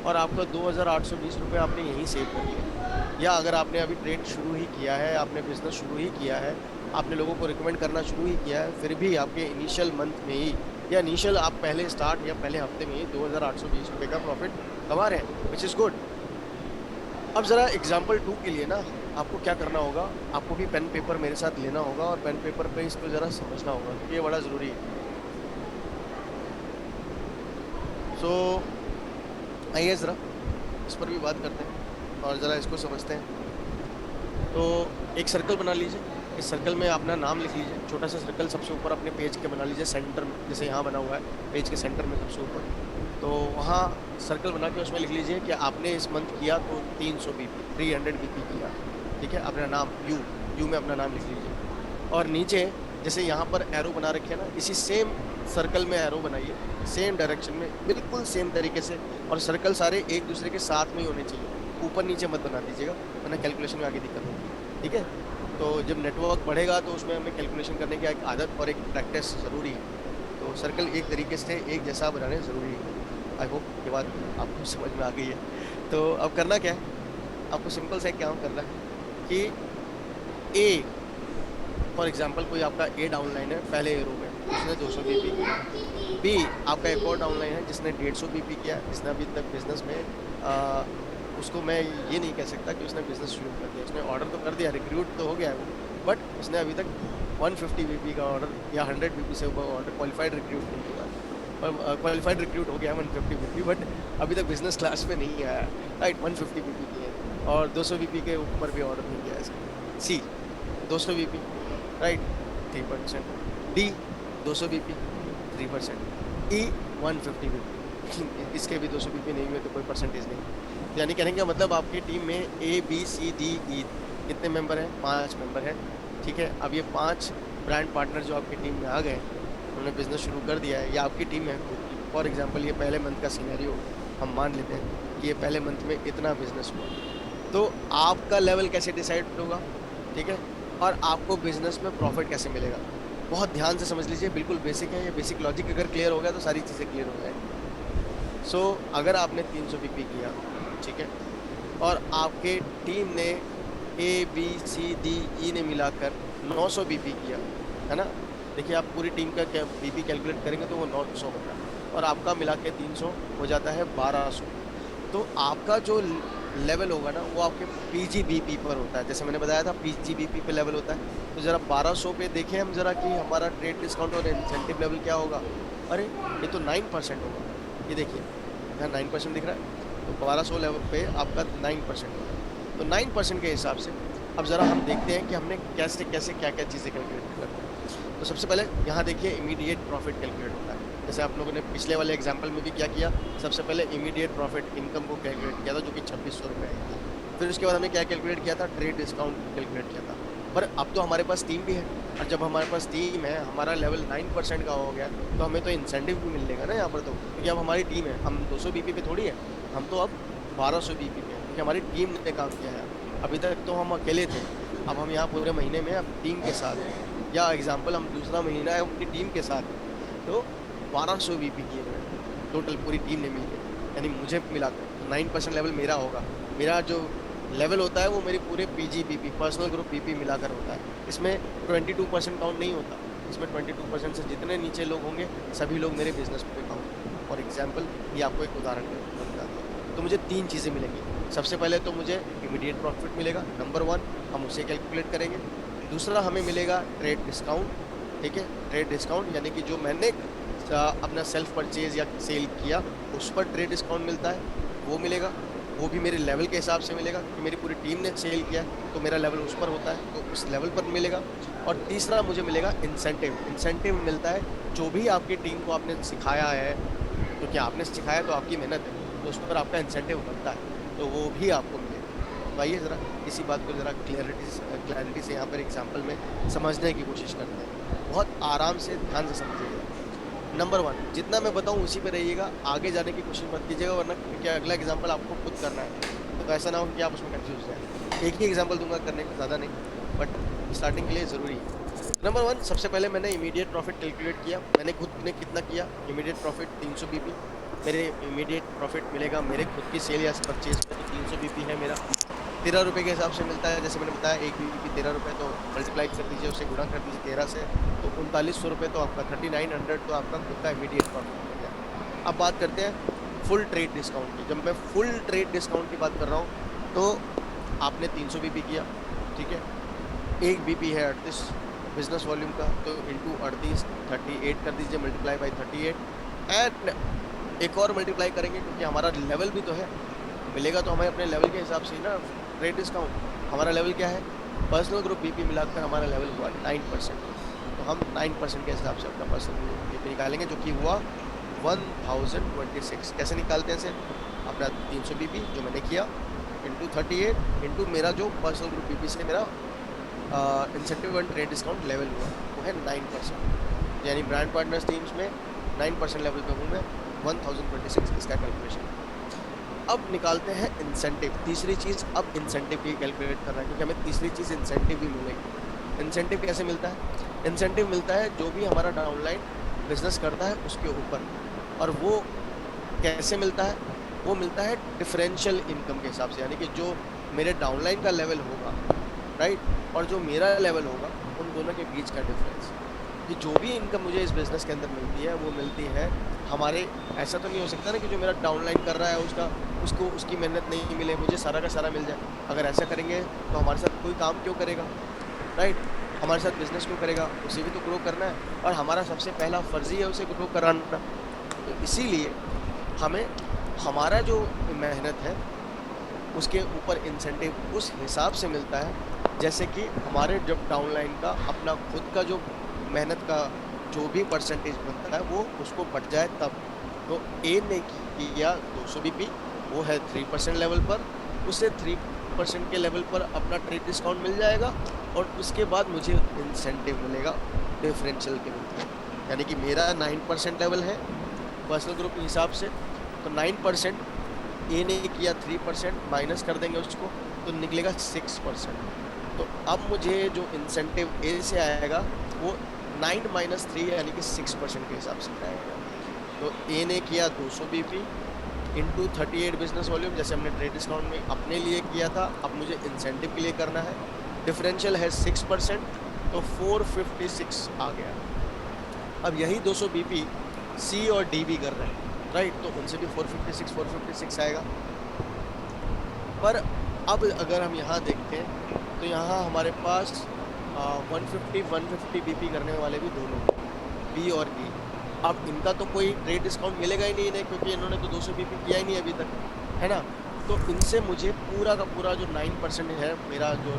और आपका 2820 रुपये आपने यहीं सेव कर लिए। या अगर आपने अभी ट्रेड शुरू ही किया है, आपने बिजनेस शुरू ही किया है, आपने लोगों को रिकमेंड करना शुरू ही किया है, फिर भी आपके इनिशियल मंथ में ही, या इनिशियल आप पहले स्टार्ट या पहले हफ्ते में ही 2820 रुपये का प्रॉफिट कमा रहे हैं, विच इज़ गुड। अब ज़रा एग्जाम्पल 2 के लिए ना आपको क्या करना होगा, आपको भी पेन पेपर मेरे साथ लेना होगा और पेन पेपर पे इसको ज़रा समझना होगा, क्योंकि ये बड़ा ज़रूरी है। सो आइए ज़रा इस पर भी बात करते हैं और ज़रा इसको समझते हैं। तो एक सर्कल बना लीजिए, इस सर्कल में अपना नाम लिख लीजिए, छोटा सा सर्कल सबसे ऊपर अपने पेज के बना लीजिए सेंटर में, जैसे यहाँ बना हुआ है पेज के सेंटर में सबसे ऊपर। तो वहाँ सर्कल बना के उसमें लिख लीजिए कि आपने इस मंथ किया तो 300 बीपी, 300 बीपी किया, ठीक है। अपना नाम यू में अपना नाम लिख लीजिए, और नीचे जैसे यहाँ पर एरो बना रखे ना, इसी सेम सर्कल में एरो बनाइए, सेम डायरेक्शन में, बिल्कुल सेम तरीके से, और सर्कल सारे एक दूसरे के साथ में ही होने चाहिए, ऊपर नीचे मत बना दीजिएगा वरना कैलकुलेशन में आगे दिक्कत होगी, ठीक है। तो जब नेटवर्क बढ़ेगा तो उसमें हमें कैलकुलेशन करने की एक आदत और एक प्रैक्टिस ज़रूरी है। तो सर्कल एक तरीके से एक जैसा बनाने ज़रूरी है। आई होप ये बात आपको समझ में आ गई है। तो अब करना क्या है, आपको सिंपल सा एक काम करना है कि ए, फॉर एग्जांपल कोई आपका ए डाउनलाइन है पहले एरो में, उसने 200 बीपी किया। बी आपका एक और डाउनलाइन है जिसने 150 बीपी किया, जिसने अभी तक बिजनेस में उसको मैं ये नहीं कह सकता कि उसने बिजनेस शुरू कर दिया, उसने ऑर्डर तो कर दिया, रिक्रूट तो हो गया है वो, बट उसने अभी तक 150 बीपी का ऑर्डर या 100 बीपी से ऊपर ऑर्डर क्वालिफाइड रिक्रूट नहीं किया। क्वालिफाइड रिक्रूट हो गया 150 बीपी, बट अभी तक बिजनेस क्लास में नहीं आया, राइट। 150 बीपी की है और 200 बीपी के ऊपर भी ऑर्डर नहीं किया है। सी 200 बीपी, राइट, 3%। D 200 BP 3%। ई 150 बीपी, इसके भी 200 बीपी नहीं हुए तो कोई परसेंटेज नहीं। यानी कहने का मतलब आपकी टीम में A B C D E कितने मेंबर हैं, 5 मेंबर हैं, ठीक है। अब ये 5 ब्रांड पार्टनर जो आपकी टीम में आ गए, उन्होंने बिजनेस शुरू कर दिया है, या आपकी टीम है खुद की। फॉर एग्जांपल ये पहले मंथ का सिनेरियो हम मान लेते हैं कि ये पहले मंथ में इतना बिजनेस हुआ, तो आपका लेवल कैसे डिसाइड होगा, ठीक है, और आपको बिजनेस में प्रॉफिट कैसे मिलेगा, बहुत ध्यान से समझ लीजिए, बिल्कुल बेसिक है ये। बेसिक लॉजिक अगर क्लियर हो गया तो सारी चीज़ें क्लियर हो जाएंगी। सो अगर आपने 300 बीपी किया, ठीक है, और आपके टीम ने A B C D E ने मिलाकर 900 बीपी किया, है ना। देखिए आप पूरी टीम का क्या बीपी कैलकुलेट करेंगे तो वो 900 होगा, और आपका मिला के 300 हो जाता है 1200। तो आपका जो लेवल होगा ना वो आपके पीजीबीपी पर होता है, जैसे मैंने बताया था पीजीबीपी पे लेवल होता है। तो ज़रा 1200 पे देखें हम ज़रा कि हमारा ट्रेड डिस्काउंट और इंसेंटिव लेवल क्या होगा। अरे ये तो 9% होगा, ये देखिए यहाँ 9% दिख रहा है, तो 1200 लेवल पे आपका 9% होगा। तो 9% के हिसाब से अब ज़रा हम देखते हैं कि हमने कैसे कैसे क्या क्या चीज़ें कैलकुलेट करते हैं। तो सबसे पहले यहाँ देखिए इमीडिएट प्रॉफिट कैलकुलेट होता है, जैसे आप लोगों ने पिछले वाले एग्जाम्पल में भी क्या किया, सबसे पहले इमीडिएट प्रॉफिट इनकम को कैलकुलेट किया था जो कि 2600 रुपये आई थी। फिर उसके बाद हमने क्या कैलकुलेट किया था, ट्रेड डिस्काउंट कैलकुलेट किया था। पर अब तो हमारे पास टीम भी है, और जब हमारे पास टीम है, हमारा लेवल 9% का हो गया, तो हमें तो इंसेंटिव भी मिलेगा ना यहाँ पर, तो क्योंकि अब हमारी टीम है, हम 200 बीपी पे थोड़ी है, हम तो अब 1200 बीपी पे है, क्योंकि हमारी टीम ने काम किया है। अभी तक तो हम अकेले थे, अब हम यहाँ पूरे महीने में अब टीम के साथ हैं, या एग्जाम्पल हम दूसरा महीना है अपनी टीम के साथ हैं, तो 1200 बीपी किए हुए हैं टोटल पूरी टीम ने मिलकर, यानी मुझे मिलाकर 9% लेवल मेरा होगा। मेरा जो लेवल होता है वो मेरी पूरे पीजीपीपी पर्सनल ग्रुप पीपी मिलाकर होता है। इसमें 22% काउंट नहीं होता, इसमें 22% से जितने नीचे लोग होंगे सभी लोग मेरे बिजनेस पे काउंट। फॉर एग्जांपल ये आपको एक उदाहरण बताता हूँ, तो मुझे 3 चीज़ें मिलेंगी। सबसे पहले तो मुझे इमीडिएट प्रॉफिट मिलेगा, नंबर 1 हम उसे कैलकुलेट करेंगे। दूसरा हमें मिलेगा ट्रेड डिस्काउंट, ठीक है, ट्रेड डिस्काउंट यानी कि जो मैंने अपना सेल्फ परचेज या सेल किया उस पर ट्रेड डिस्काउंट मिलता है, वो मिलेगा। वो भी मेरे लेवल के हिसाब से मिलेगा कि मेरी पूरी टीम ने सेल किया तो मेरा लेवल उस पर होता है, तो उस लेवल पर मिलेगा। और तीसरा मुझे मिलेगा इंसेंटिव। इंसेंटिव मिलता है जो भी आपकी टीम को आपने सिखाया है, क्योंकि आपने सिखाया तो आपकी मेहनत है, तो उस पर आपका इंसेंटिव बनता है, तो वो भी आपको मिलेगा। तो आइए ज़रा इसी बात को ज़रा क्लैरिटी से यहाँ पर एग्जाम्पल में समझने की कोशिश करते हैं। बहुत आराम से ध्यान से समझिएगा। नंबर 1, जितना मैं बताऊं उसी पे रहिएगा, आगे जाने की कोशिश मत कीजिएगा, वरना क्योंकि अगला एग्जांपल आपको खुद करना है, तो ऐसा ना हो कि आप उसमें कंफ्यूज जाए। एक ही एग्जांपल दूंगा करने को, ज़्यादा नहीं, बट स्टार्टिंग के लिए ज़रूरी है। नंबर 1, सबसे पहले मैंने इमीडिएट प्रॉफिट कैलकुलेट किया। मैंने खुद ने कितना किया, इमीडिएट प्रॉफिट 300 बीपी मेरे इमीडिएट प्रॉफिट मिलेगा मेरे खुद की सेल या परचेज पे, तो 300 बीपी है मेरा। 13 रुपये के हिसाब से मिलता है, जैसे मैंने बताया 1 बीपी 13 रुपये, तो मल्टीप्लाई कर दीजिए, उसे गुणा कर दीजिए 13 से, तो 3900 रुपये तो आपका 3900 तो आपका खुद का इमीडिएट प्रॉफिट हो गया। अब बात करते हैं फुल ट्रेड डिस्काउंट की। जब मैं फुल ट्रेड डिस्काउंट की बात कर रहा हूँ तो आपने 300 बीपी किया, ठीक है, 1 बीपी है 38 बिजनेस वॉल्यूम का, तो इंटू 38 38 कर दीजिए, मल्टीप्लाई बाई 38, एंड एक और मल्टीप्लाई करेंगे क्योंकि हमारा लेवल भी तो है, मिलेगा तो हमें अपने लेवल के हिसाब से ही ना ट्रेड डिस्काउंट। हमारा लेवल क्या है, पर्सनल ग्रुप बीपी मिलाकर हमारा लेवल हुआ 9%, तो हम 9% के हिसाब से अपना पर्सनल ग्रुप बीपी निकालेंगे, जो कि हुआ 1026। कैसे निकालते हैं इसे, अपना 300 बीपी जो मैंने किया इंटू 38 इंटू मेरा जो पर्सनल ग्रुप बीपी से मेरा incentive and trade discount level हुआ वो है 9%, यानी ब्रांड पार्टनर्स टीम्स में 9% लेवल पे हूँ मैं, 1026 इसका कैलकुलेशन। अब निकालते हैं इंसेंटिव। तीसरी चीज़ अब इंसेंटिव की कैलकुलेट करना है, क्योंकि हमें तीसरी चीज़ इंसेंटिव भी मिलेगी। इंसेंटिव कैसे मिलता है, इंसेंटिव मिलता है जो भी हमारा डाउनलाइन बिजनेस करता है उसके ऊपर, और वो कैसे मिलता है, वो मिलता है डिफरेंशियल इनकम के हिसाब से, यानी कि जो मेरे डाउनलाइन का लेवल होगा, राइट, और जो मेरा लेवल होगा, उन दोनों के बीच का डिफरेंस। कि जो भी इनकम मुझे इस बिज़नेस के अंदर मिलती है वो मिलती है हमारे, ऐसा तो नहीं हो सकता ना कि जो मेरा डाउनलाइन कर रहा है उसको उसकी मेहनत नहीं मिले, मुझे सारा का सारा मिल जाए। अगर ऐसा करेंगे तो हमारे साथ कोई काम क्यों करेगा, राइट, हमारे साथ बिजनेस क्यों करेगा, उसे भी तो ग्रो करना है, और हमारा सबसे पहला फर्जी है उसे ग्रो कराना। तो इसीलिए हमें हमारा जो मेहनत है उसके ऊपर इंसेंटिव उस हिसाब से मिलता है, जैसे कि हमारे जब डाउनलाइन का अपना खुद का जो मेहनत का जो भी परसेंटेज बनता है वो उसको बढ़ जाए तब। तो ए ने किया 200 बीपी, वो है 3% लेवल पर, उसे 3% के लेवल पर अपना ट्रेड डिस्काउंट मिल जाएगा, और उसके बाद मुझे इंसेंटिव मिलेगा डिफरेंशियल के रूप में, यानी कि मेरा 9% लेवल है पर्सनल ग्रुप के हिसाब से, तो 9% ए ने किया 3%, माइनस कर देंगे उसको तो निकलेगा 6%। तो अब मुझे जो इंसेंटिव ए से आएगा वो 9 - 3 यानी कि 6% के हिसाब से आएगा। तो ए ने किया 200 बीपी इंटू 38 बिजनेस वॉल्यूम, जैसे हमने ट्रेड डिस्काउंट में अपने लिए किया था, अब मुझे इंसेंटिव के लिए करना है। डिफरेंशियल है 6%, तो 456 आ गया। अब यही 200 बीपी सी और डी भी कर रहे हैं, राइट, तो उनसे भी 456 आएगा। पर अब अगर हम यहाँ देखते हैं तो यहाँ हमारे पास 150 बीपी करने वाले भी दोनों, बी और ई। अब इनका तो कोई ट्रेड डिस्काउंट मिलेगा ही नहीं इन्हें, क्योंकि इन्होंने तो 200 बीपी किया ही नहीं अभी तक, है ना। तो इनसे मुझे पूरा का पूरा जो 9% है मेरा जो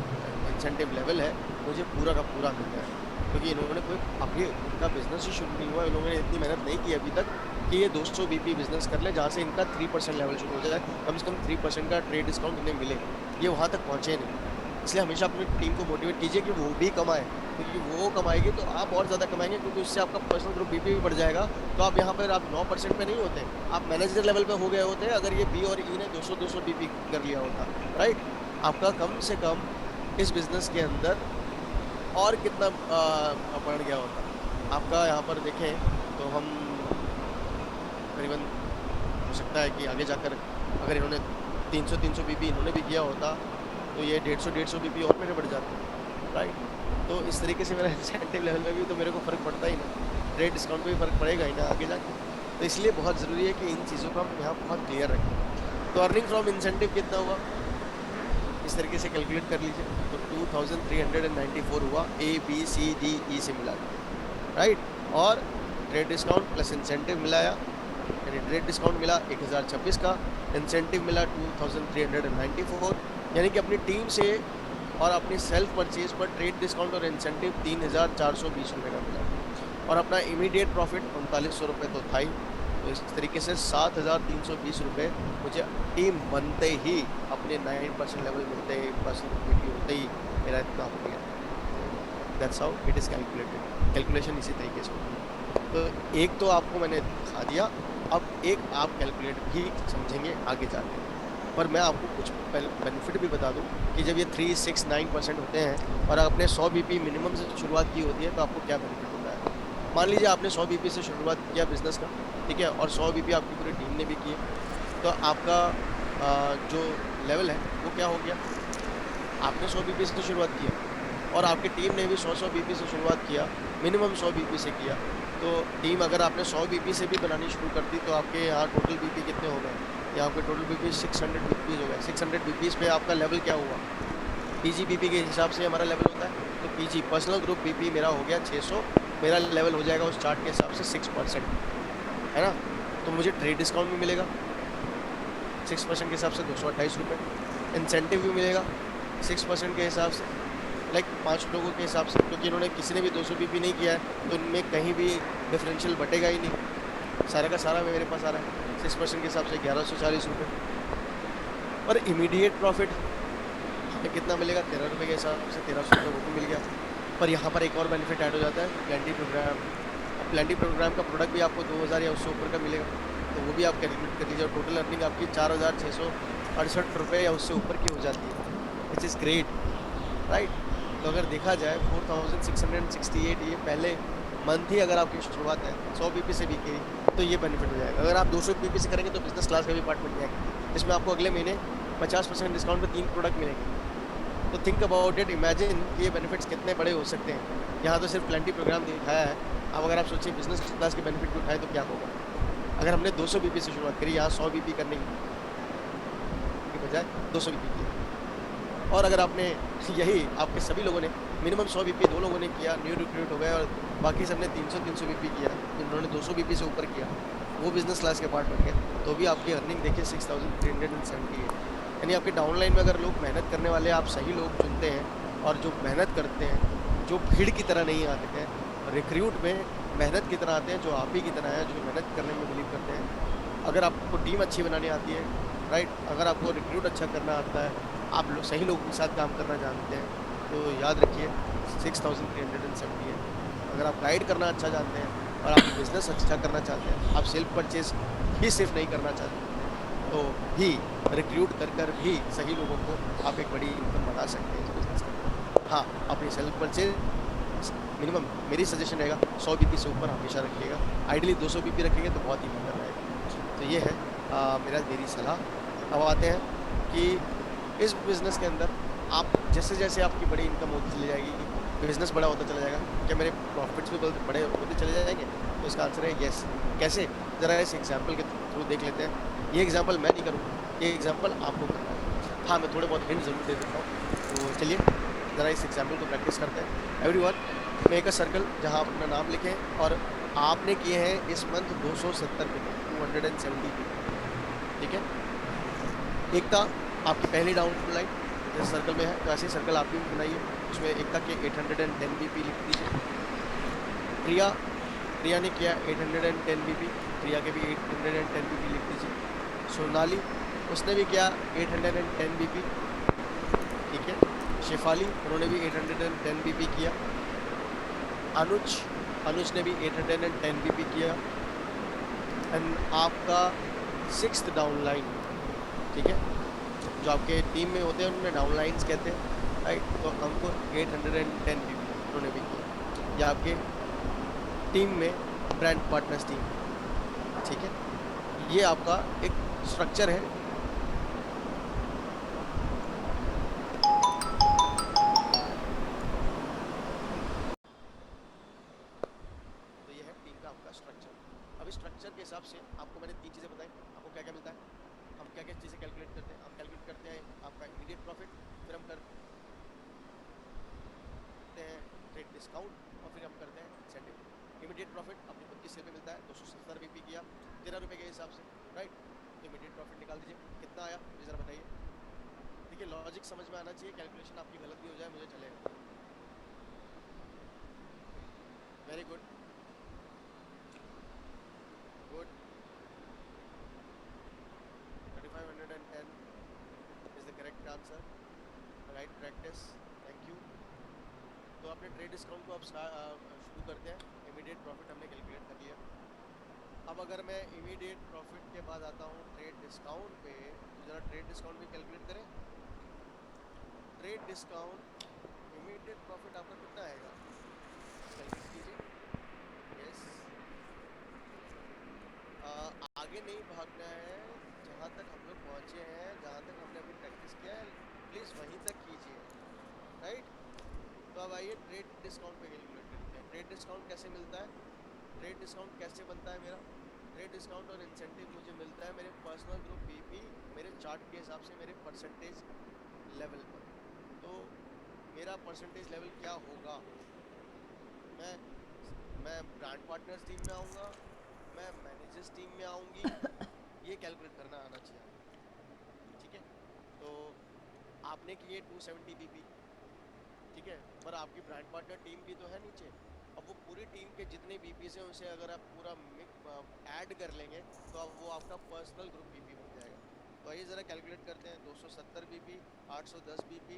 इंसेंटिव लेवल है, मुझे पूरा का पूरा मिल रहा है, क्योंकि इन्होंने कोई अभी उनका बिजनेस ही शुरू नहीं हुआ, इन्होंने इतनी मेहनत नहीं की अभी तक, कि ये 200 बीपी बिजनेस कर ले जहाँ से इनका 3% लेवल शुरू हो जाए, कम से कम 3% का ट्रेड डिस्काउंट इन्हें मिले। ये वहाँ तक पहुँचे नहीं, इसलिए हमेशा अपनी टीम को मोटिवेट कीजिए कि वो भी कमाए, क्योंकि वो कमाएगी तो आप और ज़्यादा कमाएंगे, क्योंकि उससे आपका पर्सनल ग्रुप बीपी भी बढ़ जाएगा। तो आप यहाँ पर आप 9% पे नहीं होते, आप मैनेजर लेवल पे हो गए होते अगर ये बी और ई ने 200 बीपी कर लिया होता, राइट। आपका कम से कम इस बिजनेस के अंदर और कितना बढ़ गया होता आपका। यहाँ पर देखें तो हम करीबन, हो सकता है कि आगे जाकर अगर इन्होंने 300 बीपी इन्होंने भी किया होता तो ये 150 बीपी और मेरे बढ़ जाते, राइट। तो इस तरीके से मेरा इंसेंटिव लेवल में भी तो मेरे को फ़र्क पड़ता ही ना, ट्रेड डिस्काउंट में भी फ़र्क पड़ेगा ही ना आगे जाके। तो इसलिए बहुत ज़रूरी है कि इन चीज़ों को हम यहाँ बहुत क्लियर रखें। तो अर्निंग फ्रॉम इंसेंटिव कितना हुआ, इस तरीके से कैलकुलेट कर लीजिए। तो 2394 हुआ, ABCDE से मिला, राइट। और ट्रेड डिस्काउंट प्लस इंसेंटिव मिलाया, यानी ट्रेड डिस्काउंट मिला 1026 का, इंसेंटिव मिला 2394, यानी कि अपनी टीम से और अपनी सेल्फ परचेज पर ट्रेड डिस्काउंट और इंसेंटिव 3420 रुपये का मिला। और अपना इमीडिएट प्रॉफिट 3900 रुपये तो था ही। तो इस तरीके से 7320 रुपये मुझे टीम बनते ही, अपने 9% लेवल मिलते ही, पर्सनल होते ही मेरा इतना हो गया। That's how it is calculated. Calculation इसी तरीके से होती है। तो एक तो आपको मैंने दिखा दिया, अब एक आप कैलकुलेट भी समझेंगे आगे जाके। पर मैं आपको कुछ बेनिफिट भी बता दूं कि जब ये 3, 6, 9% होते हैं और आपने 100 बीपी मिनिमम से शुरुआत की होती है तो आपको क्या बेनिफिट होता है। मान लीजिए आपने 100 बीपी से शुरुआत किया बिज़नेस का, ठीक है, और 100 बीपी आपकी पूरी टीम ने भी की, तो आपका जो लेवल है वो क्या हो गया। आपने 100 बीपी से शुरुआत किया और आपकी टीम ने भी 100 बीपी से शुरुआत किया, मिनिमम 100 बीपी से किया। तो टीम अगर आपने 100 बीपी से भी बनानी शुरू कर दी तो आपके यहाँ टोटल बीपी कितने हो गए, यहाँ पे टोटल बीपी 600 बीपीज़ हो गए। 600 बीपीज़ पे आपका लेवल क्या हुआ, पीजी बीपी के हिसाब से हमारा लेवल होता है। तो पीजी पर्सनल ग्रुप बीपी मेरा हो गया 600, मेरा लेवल हो जाएगा उस चार्ट के हिसाब से 6%, है ना। तो मुझे ट्रेड डिस्काउंट भी मिलेगा 6% के हिसाब से 228 रुपये, इंसेंटिव भी मिलेगा 6% के हिसाब से, लाइक 5 लोगों के हिसाब से, क्योंकि इन्होंने किसी ने भी 200 बीपी नहीं किया है तो इनमें कहीं भी डिफरेंशियल बटेगा ही नहीं, सारा का सारा मेरे पास आ रहा है 6% के हिसाब से 1140 रुपये। और इमीडिएट प्रॉफिट हमें कितना मिलेगा, 13 रुपये के हिसाब से 1300 रुपये वो भी मिल गया। पर यहाँ पर एक और बेनिफिट ऐड हो जाता है, प्लेंटी प्रोग्राम। अब प्लेंटी प्रोग्राम का प्रोडक्ट भी आपको 2000 या उससे ऊपर का मिलेगा, तो वो भी आप कैलकुलेट कर लीजिए। और टोटल अर्निंग आपकी 4668 रुपये या उससे ऊपर की हो जाती है, विच इज़ ग्रेट, राइट। तो अगर देखा जाए 4668 ये पहले मंथ ही अगर आपकी शुरुआत है 100 बीपी से भी की तो ये बेनिफिट हो जाएगा। अगर आप 200 बीपी से करेंगे तो बिजनेस क्लास का भी पार्ट बन जाएगा, जिसमें आपको अगले महीने 50% डिस्काउंट पे 3 प्रोडक्ट मिलेंगे। तो थिंक अबाउट इट, इमेजिन कि ये बेनिफिट्स कितने बड़े हो सकते हैं। यहाँ तो सिर्फ प्लेंटी प्रोग्राम दिखाया है, अब अगर आप सोचिए बिजनेस क्लास के बेनिफिट भी उठाए तो क्या होगा। अगर हमने 200 बीपी से शुरुआत करी, यहाँ 100 बीपी करने की बजाय 200 बीपी की, और अगर आपने यही आपके सभी लोगों ने मिनिमम 100 बीपी 2 लोगों ने किया, न्यू रिक्रूट हो गए, और बाकी सबने 300 बीपी किया, जिन्होंने 200 बीपी से ऊपर किया वो बिजनेस क्लास के पार्ट बन गए, तो भी आपकी अर्निंग देखिए 6378। यानी आपके डाउनलाइन में अगर लोग मेहनत करने वाले आप सही लोग चुनते हैं और जो मेहनत करते हैं, जो भीड़ की तरह नहीं आते हैं, रिक्रूट में मेहनत की तरह आते हैं, जो आप ही की तरह है, जो मेहनत करने में बिलीव करते हैं। अगर आपको टीम अच्छी बनानी आती है, राइट, अगर आपको रिक्रूट अच्छा करना आता है, आप लोग सही लोगों के साथ काम करना जानते हैं, तो याद रखिए 6370 है। अगर आप गाइड करना अच्छा जानते हैं और आप बिज़नेस अच्छा करना चाहते हैं, आप सेल्फ परचेज ही सिर्फ नहीं करना चाहते तो भी रिक्रूट कर भी सही लोगों को आप एक बड़ी इनकम बना सकते हैं इस बिज़नेस में। हाँ, अपनी सेल्फ परचेज मिनिमम मेरी सजेशन रहेगा 100 बीपी से ऊपर हमेशा रखिएगा, आइडियली 200 बीपी रखेंगे तो बहुत ही बेहतर रहेगा। तो ये है मेरी सलाह। अब आते हैं कि इस बिज़नेस के अंदर आप जैसे जैसे आपकी बड़ी इनकम होती चली जाएगी, बिज़नेस बड़ा होता चला जाएगा, क्या मेरे प्रॉफिट्स भी बड़े होते चले जाएंगे? तो इसका आंसर है येस। कैसे, ज़रा इस एग्जांपल के थ्रू देख लेते हैं। ये एग्जांपल मैं नहीं करूँगा, ये एग्जांपल आपको करना है। हाँ, मैं थोड़े बहुत हिंट ज़रूर दे देता हूँ, तो चलिए ज़रा इस एग्जाम्पल को प्रैक्टिस करते हैं। एवरीवन, मेक अ सर्कल जहाँ आप अपना नाम लिखें और आपने किए हैं इस मंथ 270 पे 270, ठीक है। एकता आपकी पहली डाउन लाइन जैसे सर्कल में है, तो ऐसे सर्कल आप भी बनाइए, उसमें एकता के 810 बीपी लिख दीजिए। प्रिया प्रिया ने किया 810 बीपी, प्रिया के भी 810 बीपी लिख दीजिए। सोनाली, उसने भी किया 810 बीपी, ठीक है। शेफाली, उन्होंने भी 810 बीपी किया। अनुज, अनुज ने भी 810 बीपी किया। एंड आपका 6th डाउनलाइन, ठीक है, जो आपके टीम में होते हैं उनमें डाउनलाइंस कहते हैं, राइट। तो हमको 810 बीपी उन्होंने भी किया, या आपके टीम में ब्रांड पार्टनर्स टीम, ठीक है। ये आपका एक स्ट्रक्चर है। तो ये है टीम का आपका स्ट्रक्चर। अब इस स्ट्रक्चर के हिसाब से आपको मैंने 3 चीज़ें बताई, आपको क्या क्या मिलता है, हम क्या क्या चीज़ें कैलकुलेट करते हैं। हम कैलकुलेट करते हैं आपका इमीडिएट प्रॉफिट, फिर हम करते हैं ट्रेड डिस्काउंट, और फिर हम करते हैं इंसेंटिव। इमीडिएट प्रॉफिट अपनी खुद की सेल में मिलता है, 270 बीपी किया 13 रुपये के हिसाब से, राइट। तो इमीडिएट प्रॉफिट निकाल दीजिए, कितना आया मुझे ज़रा बताइए। देखिए लॉजिक समझ में आना चाहिए, कैलकुलेशन आपकी गलत भी हो जाए मुझे चलेगा। Very good, good. 3510 is the correct answer, right practice, thank you. तो आपने ट्रेड डिस्काउंट को अब शुरू करते हैं। इमीडिएट प्रॉफिट हमने कैलकुलेट कर लिया। अब अगर मैं इमीडिएट प्रॉफिट के बाद आता हूँ ट्रेड डिस्काउंट पे, तो ज़रा ट्रेड डिस्काउंट भी कैलकुलेट करें। ट्रेड डिस्काउंट इमीडिएट प्रॉफिट आपका कितना आएगा, कैलकुलेट कीजिए। यस, आगे नहीं भागना है, जहाँ तक हम लोग पहुँचे हैं, जहाँ तक हमने अभी प्रैक्टिस किया है, प्लीज़ वहीं तक कीजिए, राइट। तो अब आइए ट्रेड डिस्काउंट पे कैलकुलेट करते हैं। ट्रेड डिस्काउंट कैसे मिलता है, ट्रेड डिस्काउंट कैसे बनता है मेरा। ट्रेड डिस्काउंट और इंसेंटिव मुझे मिलता है मेरे पर्सनल ग्रुप बीपी, मेरे चार्ट के हिसाब से मेरे परसेंटेज लेवल पर। तो मेरा परसेंटेज लेवल क्या होगा, मैं मैं ब्रांड पार्टनर्स टीम में आऊँगा, मैं मैनेजर्स टीम में आऊँगी, ये कैलकुलेट करना आना चाहिए आपको, ठीक है। तो आपने किए 270 बीपी, ठीक है, पर आपकी ब्रांड पार्टनर टीम भी तो है नीचे। अब वो पूरी टीम के जितने बीपी हैं उसे अगर आप पूरा ऐड कर लेंगे तो अब वो आपका पर्सनल ग्रुप बीपी बन जाएगा। तो आइए ज़रा कैलकुलेट करते हैं। 270 बीपी, 810 बीपी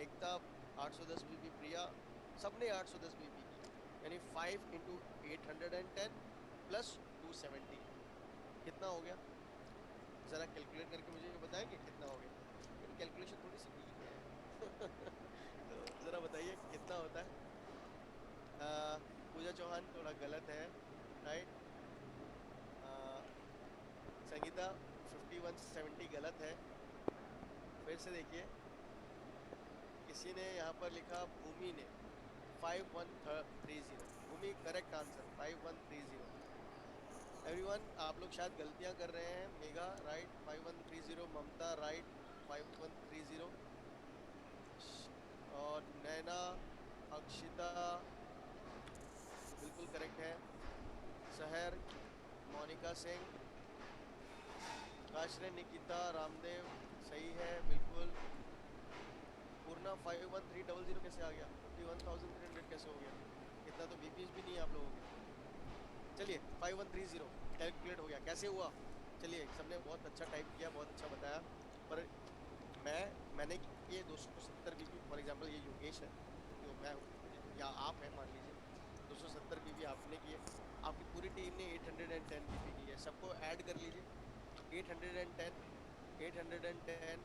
एकता, 810 बीपी प्रिया, सबने 810 बीपी किया, यानी 5 इंटू 810 प्लस 270 कितना हो गया, ज़रा कैलकुलेट करके मुझे बताएंगे कितना हो गया। मेरी कैलकुलेशन थोड़ी सी वीक है तो ज़रा बताइए कितना होता है। पूजा चौहान थोड़ा गलत है, राइट। संगीता 5170 गलत है। फिर से देखिए, किसी ने यहाँ पर लिखा, भूमि ने 5130, भूमि करेक्ट आंसर 5130। एवरीवन आप लोग शायद गलतियाँ कर रहे हैं। मेगा राइट 5130, ममता राइट 5130, और नैना, अक्षिता बिल्कुल करेक्ट है। शहर, मोनिका सिंह, काशरे, निकिता, रामदेव सही है बिल्कुल। पूर्णा 51300 कैसे आ गया, 51,300 कैसे हो गया, इतना तो बीपीएस भी नहीं है आप लोगों के। चलिए 5130 कैलकुलेट हो गया, कैसे हुआ। चलिए सबने बहुत अच्छा टाइप किया, बहुत अच्छा बताया, पर मैंने ये 270 बीपी, फॉर एग्जांपल ये योगेश है जो मैं हूँ या आप हैं मान लीजिए, 270 बीपी आपने किए, आपकी पूरी टीम ने 810 बीपी की है, सबको ऐड कर लीजिए। 810 810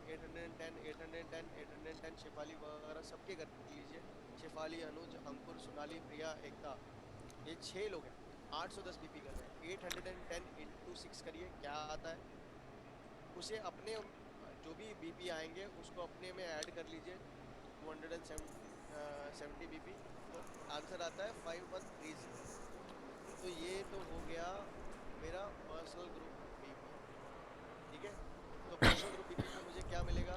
810 810 810 शेफाली वगैरह सबके कर लीजिए। शेफाली, अनुज, अंकुर, सोनाली, प्रिया, एकता, ये 6 लोग हैं, 810 बीपी कर रहे हैं। 810 इंटू 6 करिए क्या आता है, उसे अपने जो भी बीपी आएंगे उसको अपने में ऐड कर लीजिए, 270 बीपी, तो आंसर आता है 5130। तो ये तो हो गया मेरा पर्सनल ग्रुप बीपी, ठीक है। तो पर्सनल ग्रुप बीपी में मुझे क्या मिलेगा,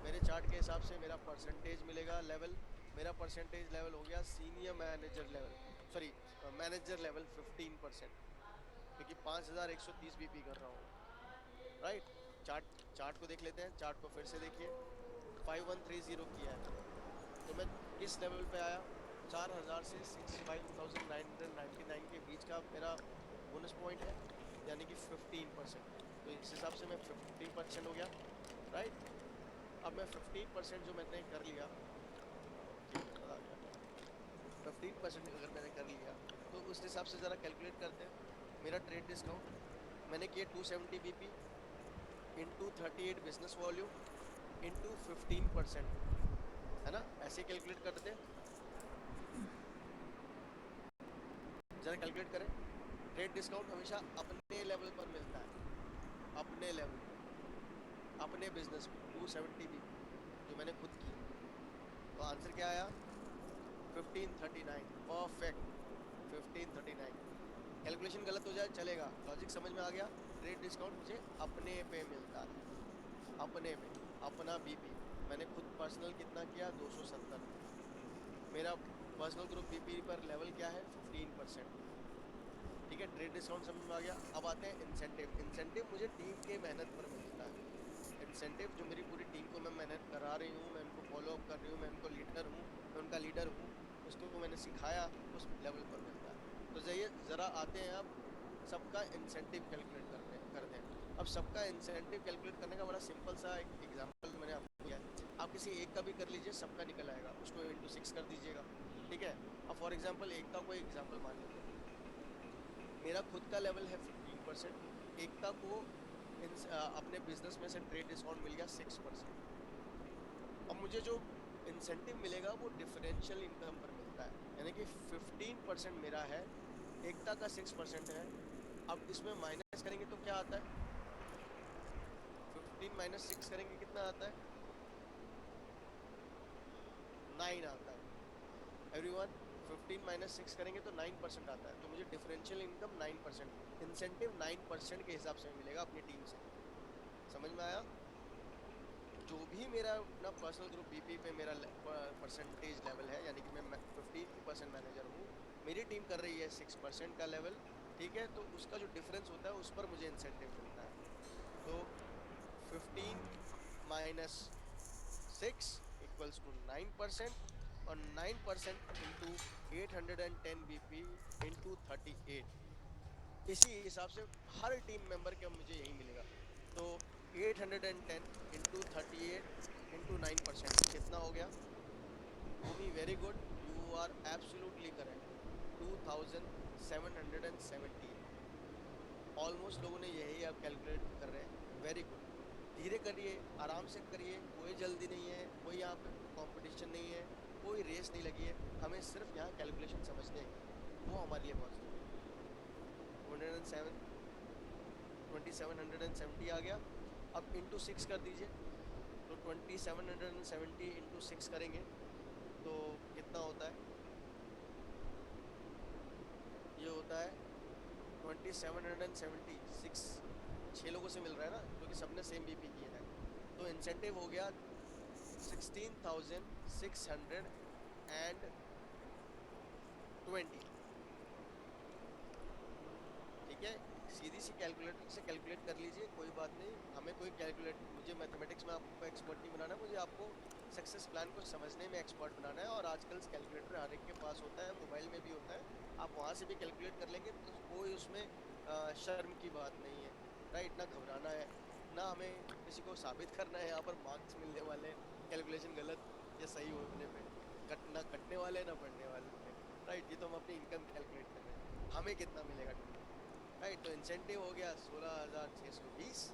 मेरे चार्ट के हिसाब से मेरा परसेंटेज मिलेगा लेवल। मेरा परसेंटेज लेवल हो गया senior manager level, sorry manager level 15%, क्योंकि 5130 बीपी कर रहा हूँ, राइट। चार्ट चार्ट को देख लेते हैं, चार्ट को फिर से देखिए। 5130 किया है मैंने, तो मैं किस लेवल पे आया, 4,000 से 65,999 के बीच का मेरा बोनस पॉइंट है, यानी कि 15%। तो इस हिसाब से मैं 15% हो गया, राइट। अब मैं 15% जो मैंने कर लिया, 15% अगर मैंने कर लिया तो उस हिसाब से ज़रा कैलकुलेट करते हैं। मेरा ट्रेड डिस्काउंट मैंने किया 270 BP into 38 business volume into 15%, है ना, ऐसे कैलकुलेट करते हैं। ज़रा कैलकुलेट करें। ट्रेड डिस्काउंट हमेशा अपने लेवल पर मिलता है, अपने लेवल पर, अपने बिजनेस में 270 बीपी जो मैंने खुद की। तो आंसर क्या आया? 1539। परफेक्ट, 1539। कैलकुलेशन गलत हो जाए चलेगा, लॉजिक समझ में आ गया। ट्रेड डिस्काउंट मुझे अपने पे मिलता है, अपने पे, अपना बीपी। मैंने खुद पर्सनल कितना किया? 270। मेरा पर्सनल ग्रुप बीपी पर लेवल क्या है? 15%। ठीक है, ट्रेड डिस्काउंट समझ में आ गया। अब आते हैं इंसेंटिव। इंसेंटिव मुझे टीम के मेहनत पर मिलता है। इंसेंटिव जो मेरी पूरी टीम को मैं मेहनत करा रही हूँ, मैं उनको फॉलो अप कर रही हूँ, मैं उनको लीडर हूँ, मैं उनका लीडर हूँ, उसको मैंने सिखाया, उस लेवल पर मिलता है। तो जाइए ज़रा आते हैं अब सबका इंसेंटिव कैलकुलेट करते हैं। अब सबका इंसेंटिव कैलकुलेट करने का बड़ा सिंपल सा एक एग्जांपल मैंने आपको दिया है। आप किसी एक का भी कर लीजिए, सबका निकल आएगा, उसको इंटू 6 कर दीजिएगा। ठीक है, अब फॉर एग्जाम्पल एक का कोई एग्जाम्पल मान लेते हैं। मेरा खुद का लेवल है 15%, एकता को अपने बिजनेस में से ट्रेड डिस्काउंट मिल गया 6%। अब मुझे जो इंसेंटिव मिलेगा वो डिफरेंशियल इनकम पर मिलता है, यानी कि 15% मेरा है, एकता का 6% है। अब इसमें माइनस करेंगे तो क्या आता है? 15 माइनस 6 करेंगे कितना आता है? 9 आता है। एवरीवन, 15 माइनस 6 करेंगे तो 9% आता है। तो मुझे डिफरेंशियल इनकम 9%, इंसेंटिव 9% के हिसाब से मिलेगा अपनी टीम से। समझ में आया? जो भी मेरा अपना पर्सनल ग्रुप बीपी पे मेरा परसेंटेज लेवल है, यानी कि मैं 15% मैनेजर हूँ, मेरी टीम कर रही है 6% का लेवल। ठीक है, तो उसका जो डिफरेंस होता है उस पर मुझे इंसेंटिव मिलता है। तो 15 माइनस 6 इक्वल्स टू 9%, और 9% इंटू 810 बीपी इंटू 38। इसी हिसाब से हर टीम मेंबर के मुझे यही मिलेगा। तो 810 इंटू 38 इंटू 9% कितना हो गया? Bhumi, very good, you are absolutely correct, 2770। Almost लोगों ने यही आप कैलकुलेट कर रहे हैं, वेरी गुड। धीरे करिए, आराम से करिए, कोई जल्दी नहीं है, कोई यहाँ पे कंपटीशन नहीं है, कोई रेस नहीं लगी है, हमें सिर्फ यहाँ कैलकुलेशन समझने हैं, वो हमारे लिए बहुत ज़रूरी है। 207 2770 आ गया। अब इंटू 6 कर दीजिए। तो 2770 इंटू 6 करेंगे तो कितना होता है? ये होता है 2776। 6 लोगों से मिल रहा है ना, क्योंकि सबने सेम बीपी किया है। तो इंसेंटिव हो गया 16,620। ठीक है, सीधी सी कैलकुलेटर से कैलकुलेट कर लीजिए, कोई बात नहीं। हमें कोई कैलकुलेट, मुझे मैथमेटिक्स में आपको एक्सपर्ट नहीं बनाना, मुझे आपको सक्सेस प्लान को समझने में एक्सपर्ट बनाना है। और आजकल कैलकुलेटर हर एक के पास होता है, मोबाइल में भी होता है, आप वहाँ से भी कैलकुलेट कर लेंगे, तो कोई उसमें शर्म की बात नहीं है, राइट। ना घबराना है, ना हमें किसी को साबित करना है यहाँ पर मार्क्स मिलने वाले कैलकुलेशन गलत या सही होने पे, ना कटने वाले ना बढ़ने वाले, राइट। ये तो हम अपनी इनकम कैलकुलेट कर रहे हैं, हमें कितना मिलेगा टोटल, राइट। तो इंसेंटिव हो गया 16,620।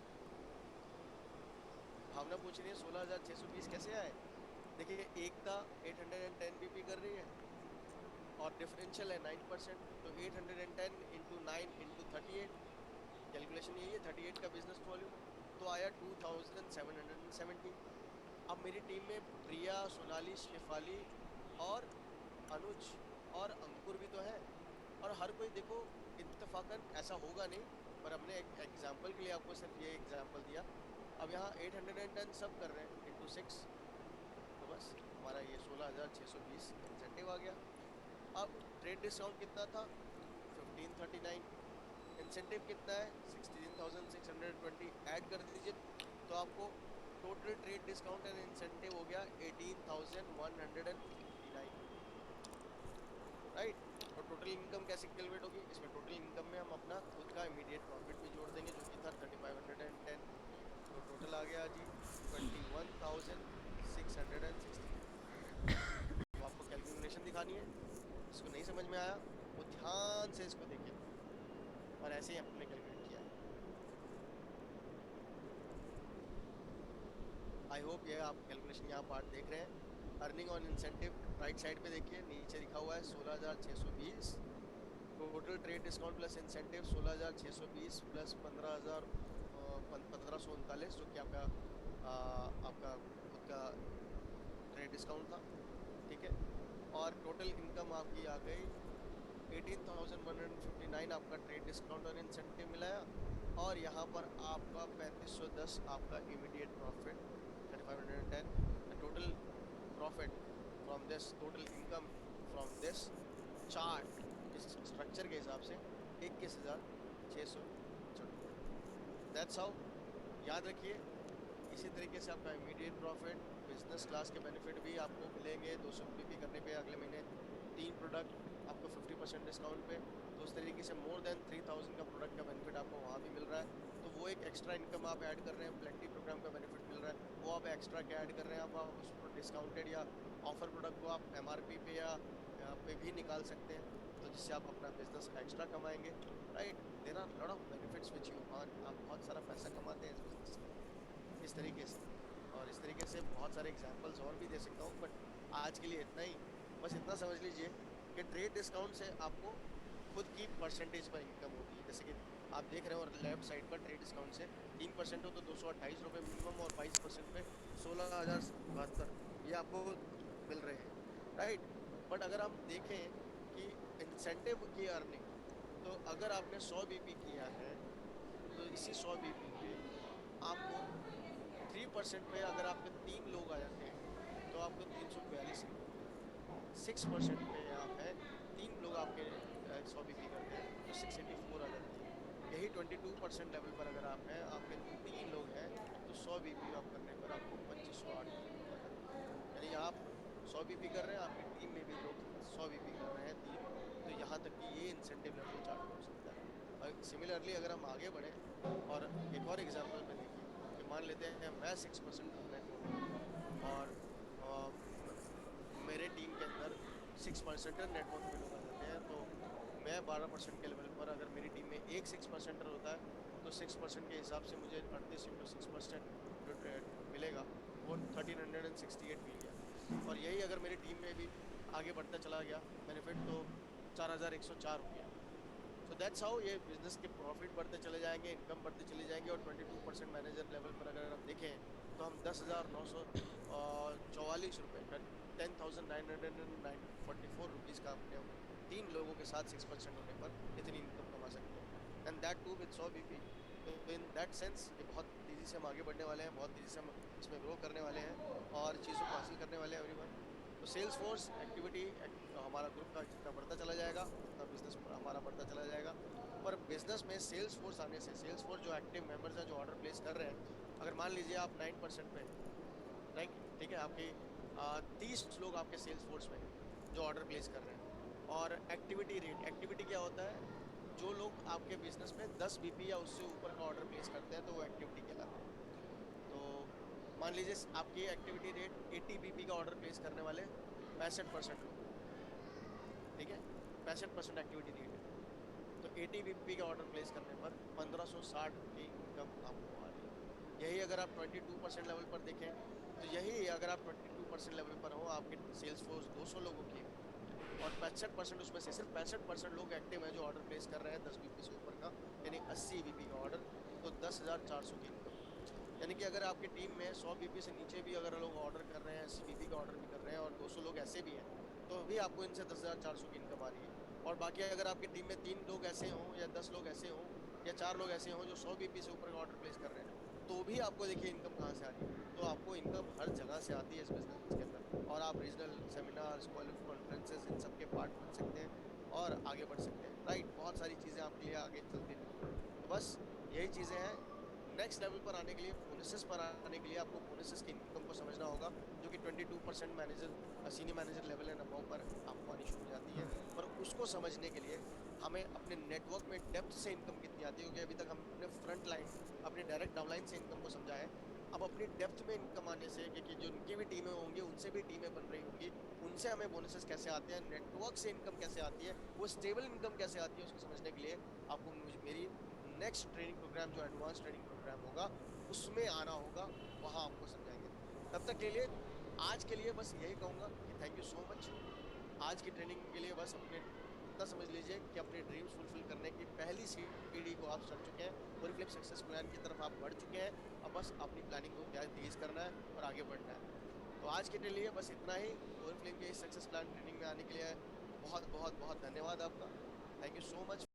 भावना पूछ रही है 16,620 कैसे आए? देखिए, एकता 810 बीपी कर रही है और डिफरेंशियल है 9%। तो 810 इंटू 9 इंटू 38, कैलकुलेशन यही है, 38 का बिजनेस वॉल्यूम, तो आया 2770। अब मेरी टीम में प्रिया, सोनाली, शेफाली और अनुज और अंकुर भी तो है। और हर कोई देखो, इत्तेफाकन ऐसा होगा नहीं, पर हमने एक एग्जाम्पल के लिए आपको सिर्फ ये एग्जाम्पल दिया। अब यहाँ 810 सब कर रहे हैं इंटू 6, तो बस हमारा ये 16,620 इंसेंटिव आ गया। अब ट्रेड डिस्काउंट कितना था? 1539। इंसेंटिव कितना है? 16,620। ऐड कर दीजिए तो आपको total trade discount and incentive हो गया 18,159। राइट। और टोटल इनकम कैसे कैलकुलेट होगी, इसमें टोटल इनकम में हम अपना खुद का इमीडिएट प्रॉफिट भी जोड़ देंगे जो कि था 3510। तो टोटल आ गया जी 21,668। अब आपको कैलकुलेशन दिखानी है, जिसको नहीं समझ में आया वो ध्यान से इसको देखे, और ऐसे ही हमने कैलकुलेट किया है। आई होप ये आप कैलकुलेशन यहाँ पार्ट देख रहे हैं। Earning on incentive right side पे देखिए, नीचे लिखा हुआ है 16,620। Total trade discount plus incentive 16,620 plus 15,139 जो कि आपका खुद का ट्रेड डिस्काउंट था। ठीक है। और टोटल इनकम आपकी आ गई 18,159 आपका ट्रेड डिस्काउंट और इंसेंटिव मिलाया, और यहाँ पर आपका 3,510 आपका immediate profit 3,510। The total profit from this, total income from this chart इस स्ट्रक्चर के हिसाब से 21,664। दैट्स हाउ, याद रखिए। इसी तरीके से आपका इमीडिएट प्रॉफिट, बिजनेस क्लास के बेनिफिट भी आपको मिलेंगे 200 बीपी करने पे अगले महीने 3 प्रोडक्ट आपको 50% डिस्काउंट पे। तो उस तरीके से मोर देन 3,000 का प्रोडक्ट का बेनिफिट आपको वहाँ भी मिल रहा है। तो वो एक एक्स्ट्रा इनकम आप ऐड कर रहे हैं, प्लेंटी प्रोग्राम का बेनिफिट मिल रहा है, वो आप एक्स्ट्रा क्या ऐड कर रहे हैं, आप उस डिस्काउंटेड या ऑफर प्रोडक्ट को आप एमआरपी पे या पे भी निकाल सकते हैं, तो जिससे आप अपना बिजनेस एक्स्ट्रा कमाएंगे। Right, there are lot of benefits which you earn, आप बहुत सारा पैसा कमाते हैं इस बिजनेस से इस तरीके से। और इस तरीके से बहुत सारे एग्जांपल्स और भी दे सकता हूँ, बट आज के लिए इतना ही। बस इतना समझ लीजिए कि ट्रेड डिस्काउंट से आपको खुद की परसेंटेज पर इनकम होती है, जैसे कि आप देख रहे हो लेफ्ट साइड पर ट्रेड डिस्काउंट से 3% हो तो 228 रुपये मिनिमम, और 22% पे 16,072 ये आपको मिल रहे हैं। राइट। बट अगर हम देखें कि इंसेंटिव की अर्निंग, तो अगर आपने 100 बीपी किया है तो इसी 100 बीपी पे आपको 3% पे अगर आपके 3 लोग आ जाते हैं तो आपको 342 रुपये मिलते हैं। 6% पे आप है, 3 लोग आपके 100 बीपी करते हैं तो 684 आ जाती है। यही 22% लेवल पर अगर आप हैं, आपके 3 लोग हैं, तो 100 बीपी आप करने पर आपको 2,508 आ जाती है। यानी आप 100 बीपी कर रहे हैं, आपकी टीम में भी लोग 100 बीपी कर रहे हैं 3। तो यहाँ तक कि ये इंसेंटिव लेवल चार्ट हो सकता है। और सिमिलरली अगर हम आगे बढ़े और एक और एग्जांपल में देखें कि मान लेते हैं मैं 6% नेटवर्क हूँ, और अ, म- मेरे टीम के अंदर 6% नेटवर्क पे लोग आ जाते हैं, तो मैं 12% के लेवल पर, अगर मेरी टीम में एक 6%er होता है तो 6% के हिसाब से मुझे 38 × 6% जो मिलेगा वो 1368 मिल गया। और यही अगर मेरी टीम में भी आगे बढ़ता चला गया बेनिफिट, तो 4,104 हो गया। सो दैट्स हाउ ये बिजनेस के प्रॉफिट बढ़ते चले जाएंगे, इनकम बढ़ती चली जाएंगी। और 22% मैनेजर लेवल पर अगर हम देखें तो हम 10,944 रुपये का 10,944 रुपीज़ का अपने 3 लोगों के साथ 6% होने पर इतनी इनकम कमा सकते हैं, and that too with 100 BP. तो इन दैट सेंस ये बहुत तेजी से हम आगे बढ़ने वाले हैं, बहुत तेजी से हम इसमें ग्रो करने वाले हैं और चीज़ों को हासिल करने वाले हैं एवरीवन। तो सेल्स फोर्स एक्टिविटी हमारा ग्रुप का जितना बढ़ता चला जाएगा उतना बिजनेस हमारा बढ़ता चला जाएगा। पर बिजनेस में सेल्स फोर्स आने से, सेल्स फोर्स जो एक्टिव मेंबर्स हैं जो ऑर्डर प्लेस कर रहे हैं, अगर मान लीजिए आप 9% पे हैं, राइट, ठीक है, आपके 30 लोग आपके सेल्स फोर्स में हैं जो ऑर्डर प्लेस कर रहे हैं। और एक्टिविटी रेट, एक्टिविटी क्या होता है, जो लोग आपके बिजनेस में 10 बीपी या उससे ऊपर का ऑर्डर प्लेस करते हैं तो वो एक्टिविटी कहलाते हैं। तो मान लीजिए आपकी एक्टिविटी रेट 80 बीपी का ऑर्डर प्लेस करने वाले 65% लोग हैं, ठीक है, 65% एक्टिविटी रेट है। तो 80 बीपी का ऑर्डर प्लेस करने पर 1,560 की इनकम आपको आ रही है। यही अगर आप 22% लेवल पर देखें, तो यही अगर आप 22% लेवल पर हो, आपके सेल्स फोर्स 200 लोगों की हो, और 65% उसमें से सिर्फ 65% लोग एक्टिव हैं जो ऑर्डर प्लेस कर रहे हैं 10 बीपी से ऊपर का, यानी 80 बीपी का ऑर्डर, तो 10,400 की इनकम होगी। यानी कि अगर आपकी टीम में 100 बीपी से नीचे भी अगर लोग ऑर्डर कर रहे हैं, 80 बीपी का ऑर्डर भी कर रहे हैं, और 200 लोग ऐसे भी हैं, तो भी आपको इनसे 10,400 की इनकम आ रही है। और बाकी अगर आपकी टीम में 3 लोग ऐसे हों या 10 लोग ऐसे हों या 4 लोग ऐसे हों जो 100 बीपी से ऊपर का ऑर्डर प्लेस कर रहे हैं, तो भी आपको देखिए इनकम कहाँ से आ रही है। तो आपको इनकम हर जगह से आती है इस बिजनेस के अंदर, और आप रीजनल सेमिनार्स, कॉन्फ्रेंसेस, इन सब के पार्ट बन सकते हैं और आगे बढ़ सकते हैं। राइट, बहुत सारी चीजें आपके लिए आगे चलती रहेंगी। तो बस यही चीजें हैं। नेक्स्ट लेवल पर आने के लिए, बोनसेस पर आने के लिए आपको बोनसेस की इनकम को समझना होगा, जो कि 22% manager, senior manager level and above पर आपको आनी शुरू हो जाती है। पर उसको समझने के लिए हमें अपने नेटवर्क में डेप्थ से इनकम कितनी आती है, क्योंकि अभी तक हमने फ्रंट लाइन, अपनी डायरेक्ट डाउनलाइन से इनकम को समझा है। अब अपनी डेप्थ में इनकम आने से, क्योंकि जो उनकी भी टीमें होंगी, उनसे भी टीमें बन रही होंगी, उनसे हमें बोनसेस कैसे आते हैं, नेटवर्क से इनकम कैसे आती है, वो स्टेबल इनकम कैसे आती है, उसको समझने के लिए आपको मेरी नेक्स्ट ट्रेनिंग प्रोग्राम, जो एडवांस ट्रेनिंग प्रोग्राम होगा, उसमें आना होगा। वहां आपको समझाएंगे। तब तक के लिए, आज के लिए बस यही कहूंगा कि थैंक यू सो मच। आज की ट्रेनिंग के लिए बस अपने इतना समझ लीजिए कि अपने ड्रीम्स फुलफिल करने की पहली सीढ़ी को आप चढ़ चुके हैं। ओरिफ्लेम सक्सेस प्लान की तरफ आप बढ़ चुके हैं। अब बस अपनी प्लानिंग को तेज करना है और आगे बढ़ना है। तो आज के लिए बस इतना ही। ओरिफ्लेम के इस सक्सेस प्लान ट्रेनिंग में आने के लिए बहुत बहुत बहुत धन्यवाद आपका। Thank you so much